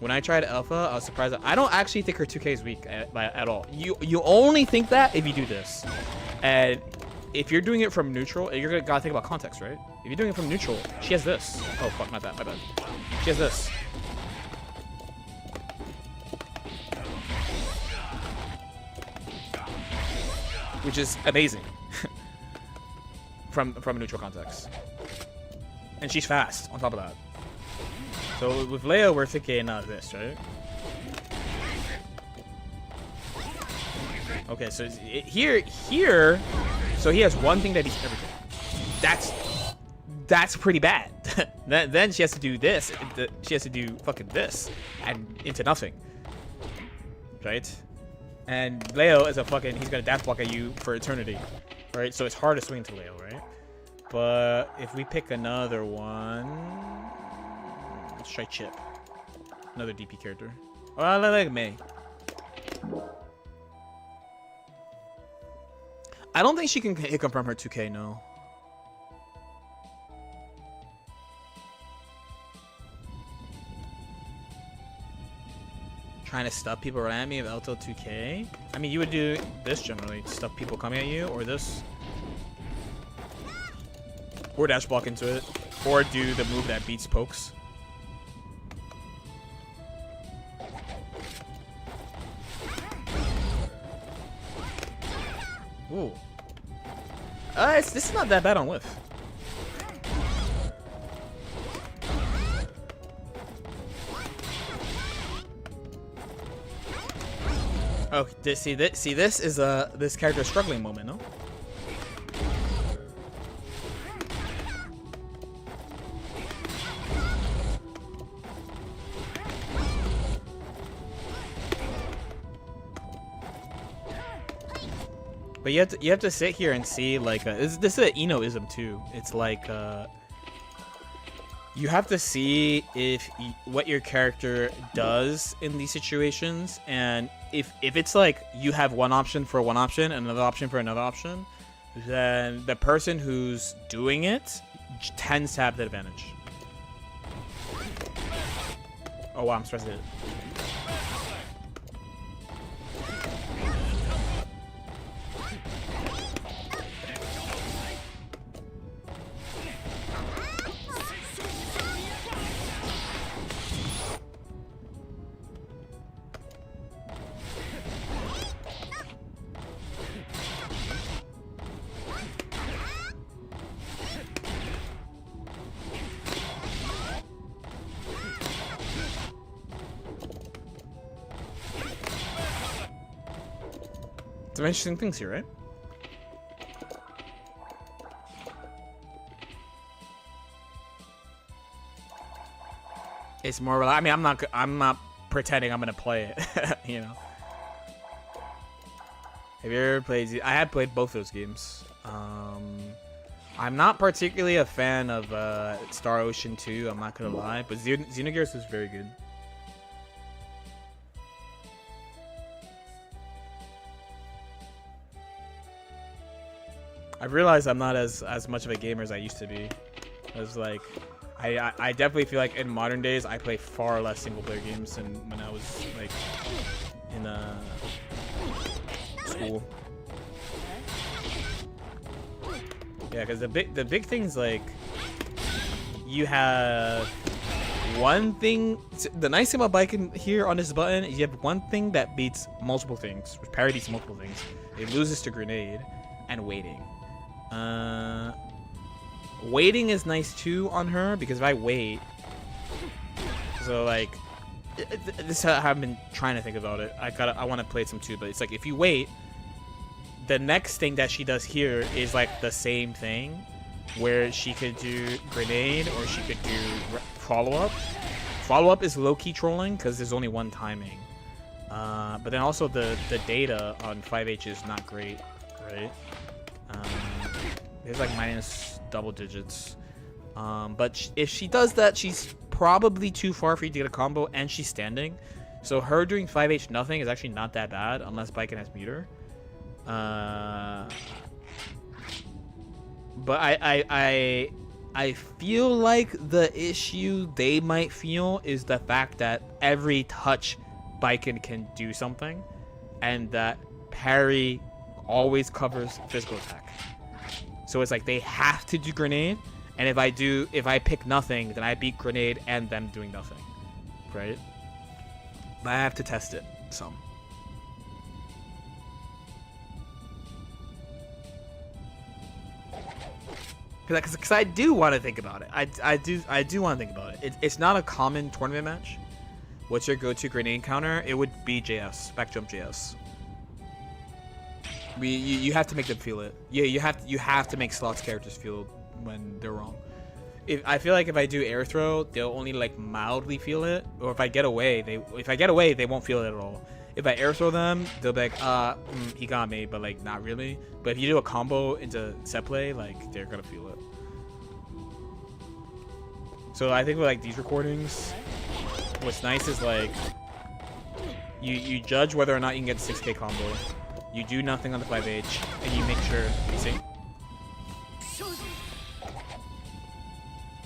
A: When I tried Alpha, I was surprised. I don't actually think her 2K is weak at all. You only think that if you do this, and if you're doing it from neutral, you're gotta think about context, right? If you're doing it from neutral, she has this. Oh fuck, not that, my bad. She has this. Which is amazing from a neutral context. And she's fast on top of that. So with Leo, we're thinking this, right? Okay, so here, so he has one thing that beats everything. That's pretty bad. Then she has to do this. She has to do fucking this and into nothing, right? And Leo is a fucking, he's gonna dash block at you for eternity, right? So it's hard to swing to Leo, right? But if we pick another one, let's try Chip, another DP character. Oh, I like May. I don't think she can hit confirm her 2K, no. Trying to stop people around me with Alto 2K. I mean, you would do this generally, stop people coming at you, or this. Or dash block into it. Or do the move that beats pokes. Ooh. This is not that bad on whiff. Oh, see this is this character's struggling moment, no? But you have to sit here and see like this is an Eno-ism too. It's like You have to see if what your character does in these situations, and if it's like you have one option for one option and another option for another option, then the person who's doing it tends to have the advantage. Oh wow, I'm stressed. Some interesting things here, right? It's more. I mean, I'm not pretending I'm gonna play it. You know. Have you ever played? I have played both those games. I'm not particularly a fan of Star Ocean 2. I'm not gonna lie, but Xenogears was very good. I've realized I'm not as much of a gamer as I used to be. I was like, I definitely feel like in modern days I play far less single player games than when I was like in school. Yeah, because the big thing's like you have one thing. The nice thing about biking here on this button is you have one thing that beats multiple things, parodies multiple things. It loses to grenade and waiting. Waiting is nice too on her because if I wait, so like this is how I've been trying to think about it. I want to play some too, but it's like if you wait, the next thing that she does here is like the same thing, where she could do grenade or she could do follow up. Follow up is low key trolling because there's only one timing, but then also the data on 5H is not great, right? It's like minus double digits. But if she does that, she's probably too far for you to get a combo, and she's standing. So her doing 5H nothing is actually not that bad, unless Biken has meter. But I feel like the issue they might feel is the fact that every touch Biken can do something, and that parry always covers physical attack. So it's like they have to do grenade, and if I pick nothing, then I beat grenade and them doing nothing, right? But I have to test it some. Because I do want to think about it. I do want to think about it. It's not a common tournament match. What's your go-to grenade counter? It would be JS, back jump JS. You have to make them feel it. Yeah, you have to make slots characters feel when they're wrong. I feel like if I do air throw, they'll only like mildly feel it, or if I get away, they won't feel it at all. If I air throw them, they'll be like, he got me, but like not really. But if you do a combo into set play, like they're gonna feel it. So I think with like these recordings, what's nice is like you judge whether or not you can get the 6K combo. You do nothing on the 5H, and you make sure you see.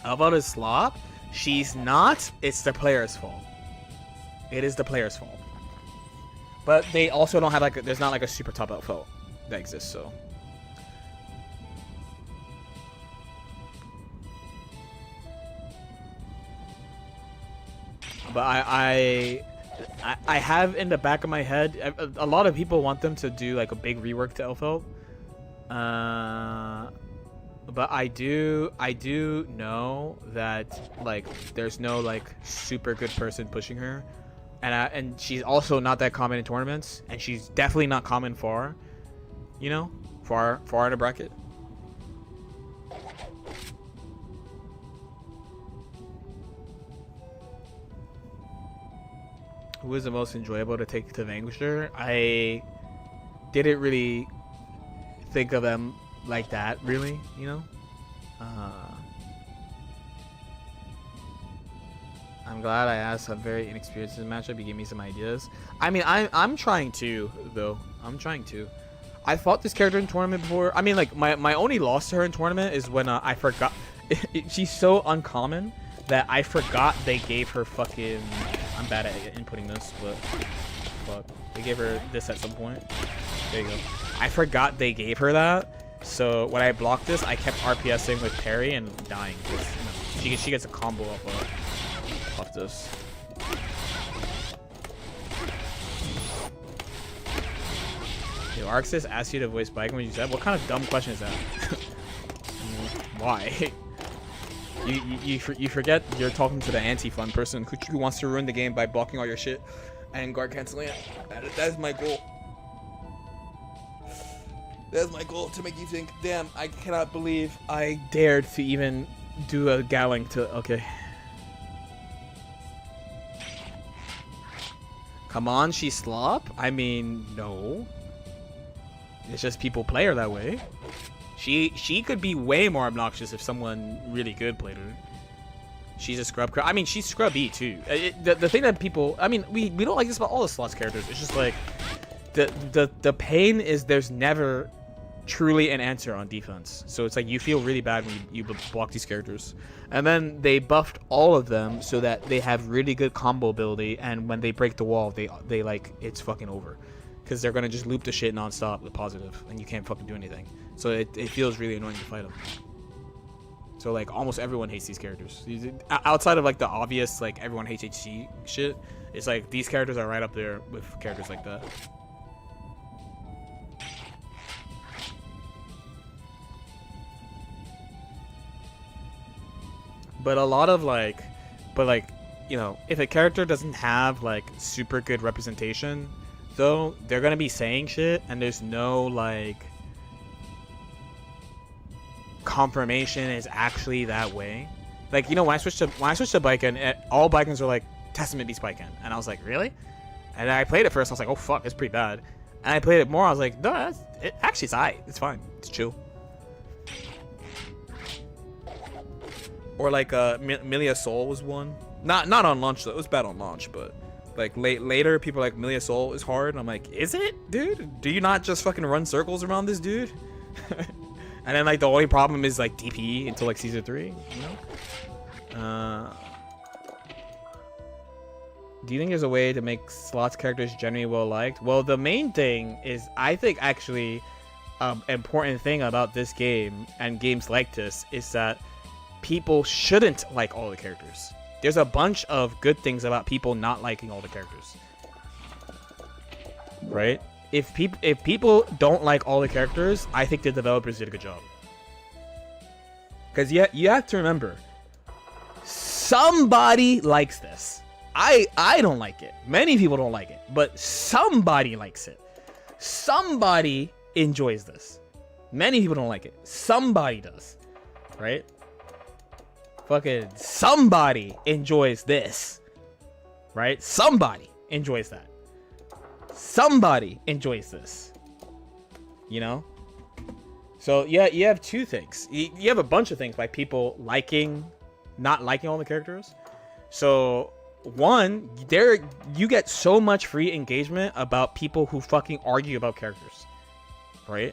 A: How about his slop? She's not. It's the player's fault. It is the player's fault. But they also don't have like there's not like a super top out fault that exists. So. But I have in the back of my head, a lot of people want them to do like a big rework to Elfeld. But I do know that like there's no like super good person pushing her, and she's also not that common in tournaments, and she's definitely not common far, you know, far in a bracket. Who was the most enjoyable to take to Vanquisher? I didn't really think of them like that, really, you know? I'm glad I asked a very inexperienced in the matchup. You gave me some ideas. I mean, I'm trying to, though. I'm trying to. I fought this character in tournament before. I mean, like, my only loss to her in tournament is when I forgot. She's so uncommon that I forgot they gave her fucking... I'm bad at inputting this, but... Fuck. They gave her this at some point. There you go. I forgot they gave her that. So when I blocked this, I kept RPSing with parry and dying. You know, she gets a combo off this. Yo, Arxis asked you to voice bike when you said, what kind of dumb question is that? Why? You forget you're talking to the anti-fun person who wants to ruin the game by blocking all your shit and guard canceling it. That's my goal. That's my goal, to make you think, damn, I cannot believe I dared to even do a Gowling to... Okay. Come on, she slop? I mean, no. It's just people play her that way. She could be way more obnoxious if someone really good played her. She's a scrub. I mean, she's scrubby too. The thing that people... I mean, we don't like this about all the slots characters. It's just like... The pain is there's never truly an answer on defense. So it's like you feel really bad when you block these characters. And then they buffed all of them so that they have really good combo ability, and when they break the wall, they like, it's fucking over. Because they're gonna just loop the shit non-stop with positive, and you can't fucking do anything. So it feels really annoying to fight them. So like almost everyone hates these characters. Outside of like the obvious like everyone hates HC shit, it's like these characters are right up there with characters like that. But a lot of like, you know, if a character doesn't have like super good representation, though, they're gonna be saying shit, and there's no like confirmation is actually that way. Like, you know, when I switched to Baiken, all Baikens were like Testament beats Baiken, and I was like, really? And I played it first, I was like, oh fuck, it's pretty bad. And I played it more, I was like, no, it's alright, it's fine, it's chill. Or like Milia Soul was one. Not on launch though. It was bad on launch, but like later people are like Milia Soul is hard, and I'm like, is it, dude? Do you not just fucking run circles around this dude? And then like the only problem is like DP until like season 3, you know? Do you think there's a way to make slots characters generally well liked? Well, the main thing is, I think actually important thing about this game and games like this is that people shouldn't like all the characters. There's a bunch of good things about people not liking all the characters, right? If people don't like all the characters, I think the developers did a good job. Because you have to remember, somebody likes this. I don't like it. Many people don't like it, but somebody likes it. Somebody enjoys this. Many people don't like it. Somebody does, right? Fucking somebody enjoys this, right? Somebody enjoys that. Somebody enjoys this, you know? So yeah, you have two things. You have a bunch of things by people not liking all the characters. So one, you get so much free engagement about people who fucking argue about characters, right?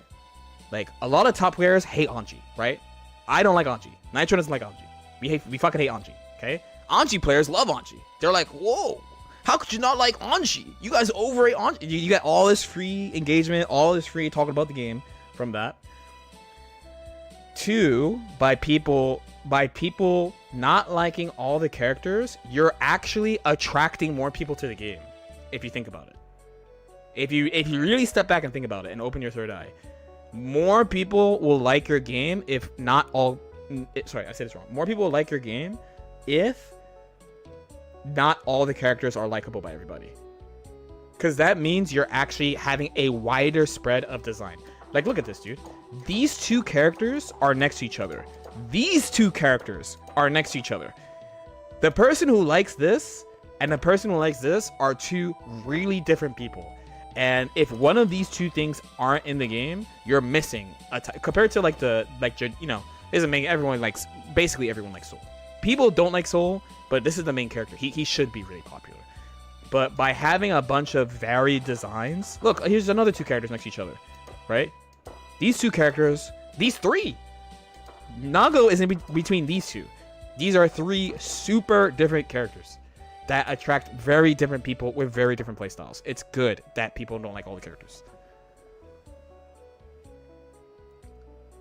A: Like a lot of top players hate Anji, right? I don't like Anji. Nitro doesn't like Anji. We fucking hate Anji, okay? Anji players love Anji. They're like, whoa, how could you not like Anji? You guys overrate Anji. You get all this free engagement, all this free talking about the game from that. Two, by people not liking all the characters, you're actually attracting more people to the game, if you think about it. If you really step back and think about it and open your third eye, more people will like your game if not all... Sorry, I said this wrong. More people will like your game if not all the characters are likable by everybody. Because that means you're actually having a wider spread of design. Like, look at this, dude. These two characters are next to each other. These two characters are next to each other. The person who likes this and the person who likes this are two really different people. And if one of these two things aren't in the game, you're missing compared to like you know, doesn't make everyone likes, basically everyone likes Soul. people don't like Soul, but this is the main character. He should be really popular. But by having a bunch of varied designs, look, here's another two characters next to each other, right? These two characters, these three. Nago is in between these two. These are three super different characters that attract very different people with very different playstyles. It's good that people don't like all the characters.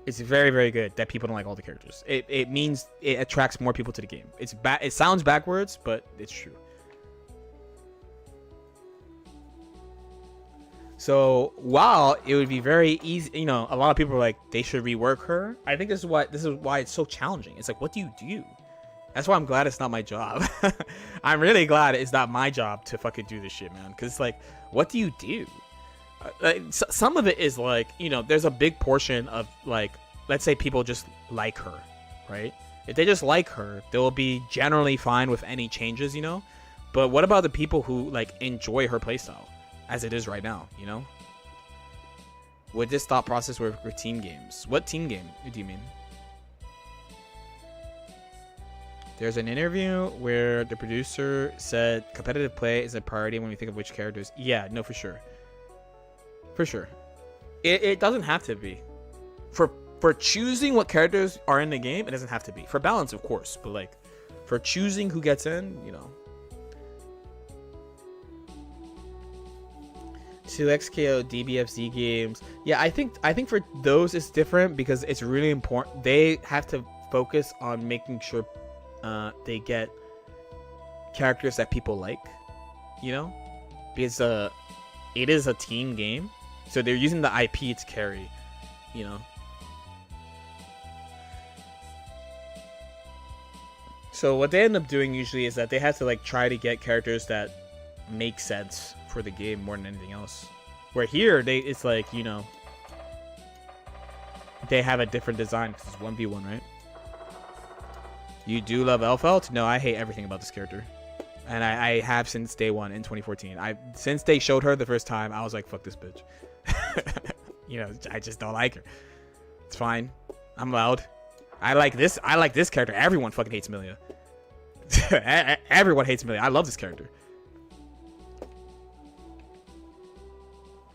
A: It's very, very good that people don't like all the characters. It means it attracts more people to the game. It sounds backwards, but it's true. So while it would be very easy, you know, a lot of people are like they should rework her. I think this is why it's so challenging. It's like, what do you do? That's why I'm glad it's not my job. I'm really glad it's not my job to fucking do this shit, man. Because it's like, what do you do? Some of it is like, you know, there's a big portion of like, let's say people just like her, right? If they just like her, they'll be generally fine with any changes, you know? But what about the people who like enjoy her playstyle as it is right now, you know? Would this thought process work for team games? What team game do you mean? There's an interview where the producer said competitive play is a priority when we think of which characters. Yeah, no, for sure. For sure. It doesn't have to be. For choosing what characters are in the game, it doesn't have to be. For balance, of course. But like, for choosing who gets in, you know. 2XKO DBFZ games. Yeah, I think for those it's different because it's really important. They have to focus on making sure they get characters that people like, you know, because it is a team game, so they're using the IP to carry, you know. So what they end up doing usually is that they have to like try to get characters that make sense for the game more than anything else. Where here it's like, you know, they have a different design because it's 1v1, right? You do love Elfelt? No, I hate everything about this character. And I have since day one in 2014. Since they showed her the first time, I was like, fuck this bitch. You know, I just don't like her. It's fine. I'm loud. I like this character. Everyone fucking hates Milia. Everyone hates Milia. I love this character.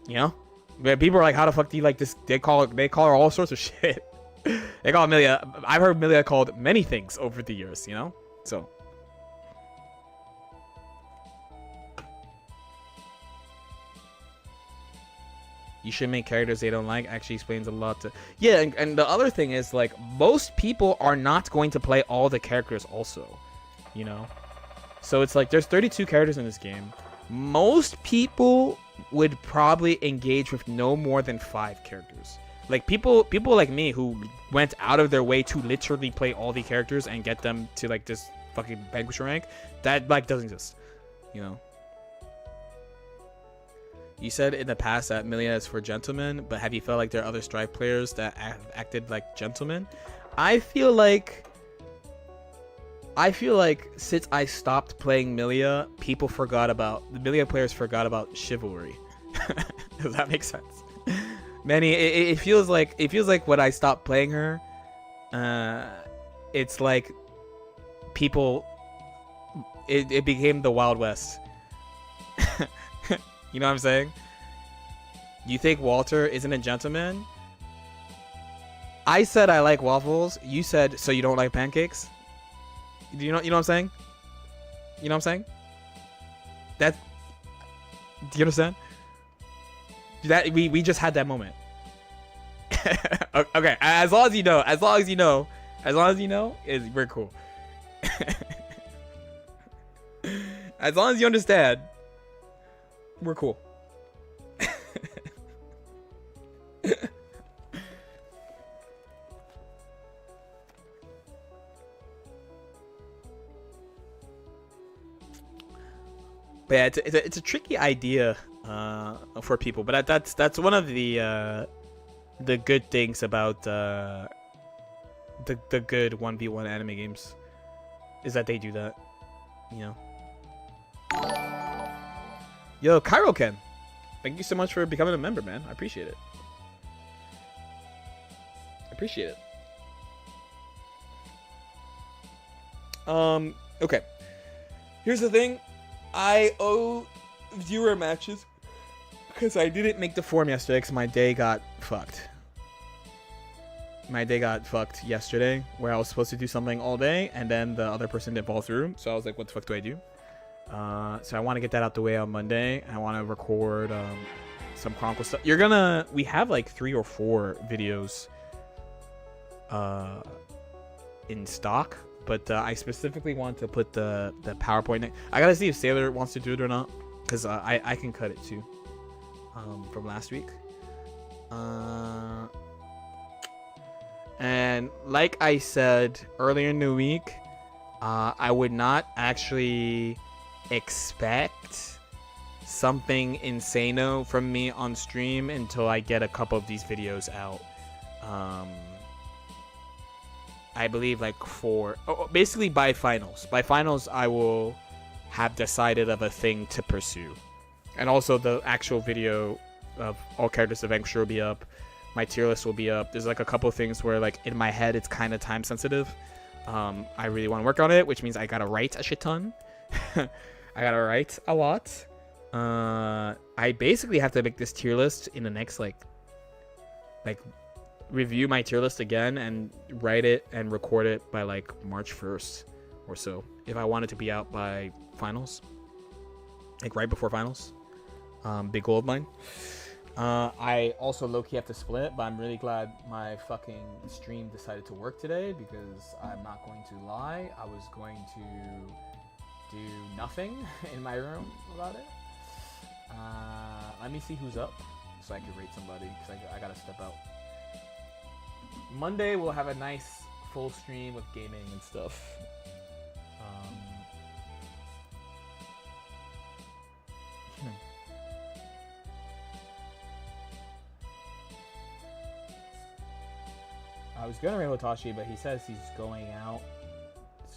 A: You know? But people are like, how the fuck do you like this? They call her all sorts of shit. They call Milia. I've heard Milia called many things over the years, you know? So. You should make characters they don't like. Actually explains a lot to... Yeah, and the other thing is, like, most people are not going to play all the characters also, you know? So it's like, there's 32 characters in this game. Most people would probably engage with no more than 5 characters. Like, people like me who went out of their way to literally play all the characters and get them to, like, this fucking vanquisher rank, that, like, doesn't exist, you know? You said in the past that Milia is for gentlemen, but have you felt like there are other Strive players that have acted like gentlemen? I feel like since I stopped playing Milia, the Milia players forgot about chivalry. Does that make sense? It feels like when I stopped playing her, it's like people, it became the Wild West. You know what I'm saying? You think Walter isn't a gentleman? I said I like waffles. You said, so you don't like pancakes? You know what I'm saying? You know what I'm saying? Do you understand? That we just had that moment. Okay, as long as you know, we're cool. As long as you understand, we're cool. But yeah, it's a tricky idea for people, but that's one of the good things about the good 1v1 anime games, is that they do that, you know. Yo, Cairo Ken, thank you so much for becoming a member, man. I appreciate it.
B: Okay. Here's the thing. I owe viewer matches because I didn't make the form yesterday because my day got fucked. My day got fucked yesterday where I was supposed to do something all day and then the other person didn't follow through. So I was like, what the fuck do I do? So I want to get that out the way on Monday. I want to record some Chronicle stuff. We have like 3 or 4 videos in stock, but I specifically want to put the PowerPoint. I gotta see if Sailor wants to do it or not, because I can cut it too from last week. And like I said earlier in the week, I would not actually expect something insano from me on stream until I get a couple of these videos out. I believe like basically by finals. By finals, I will have decided of a thing to pursue. And also the actual video of all characters of Vanquisher will be up. My tier list will be up. There's like a couple of things where like in my head it's kind of time sensitive. I really want to work on it, which means I gotta write a shit ton. I gotta write a lot. I basically have to make this tier list in the next like review my tier list again and write it and record it by like March 1st or so if I want it to be out by finals, like right before finals. Big goal of mine. I also low-key have to split, but I'm really glad my fucking stream decided to work today because I'm not going to lie, I was going to do nothing in my room about it. Let me see who's up so I can rate somebody because I gotta step out. Monday we'll have a nice full stream with gaming and stuff. I was gonna raid Hotashi, but he says he's going out,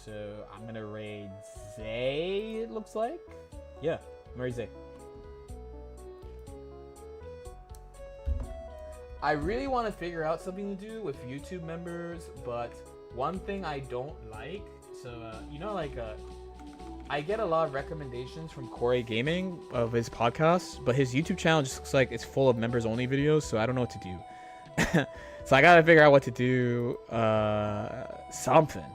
B: so I'm gonna raid Zay. It looks like, yeah, I'm gonna raid Zay. I really want to figure out something to do with YouTube members, but one thing I don't like, so you know, like I get a lot of recommendations from Corey Gaming of his podcast, but his YouTube channel just looks like it's full of members only videos, so I don't know what to do. So I gotta figure out what to do. Something.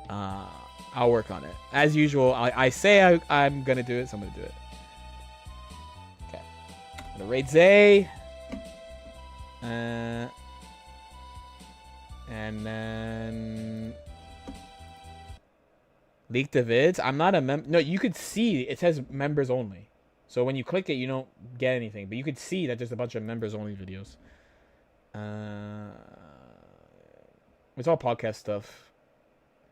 B: I'll work on it as usual. I say I'm gonna do it, so I'm gonna do it. Okay, I'm gonna raid Zay. And then leak the vids. I'm not a no, you could see it says members only. So when you click it, you don't get anything, but you could see that there's a bunch of members only videos. It's all podcast stuff.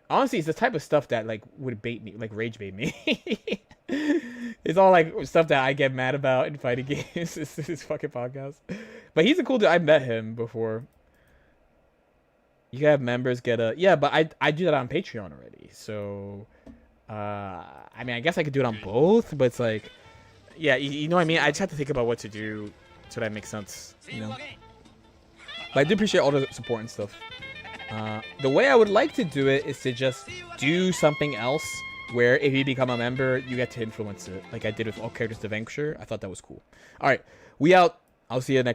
B: Honestly, it's the type of stuff that like would bait me, like rage bait me. It's all like stuff that I get mad about in fighting games. It's his fucking podcast. But he's a cool dude. I met him before. You can have members get a but I do that on Patreon already. So I mean I guess I could do it on both, but it's like you know what I mean? I just have to think about what to do so that makes sense, you know. But I do appreciate all the support and stuff. The way I would like to do it is to just do something else where if you become a member, you get to influence it. Like I did with all characters of Vanquisher. I thought that was cool. All right, we out. I'll see you next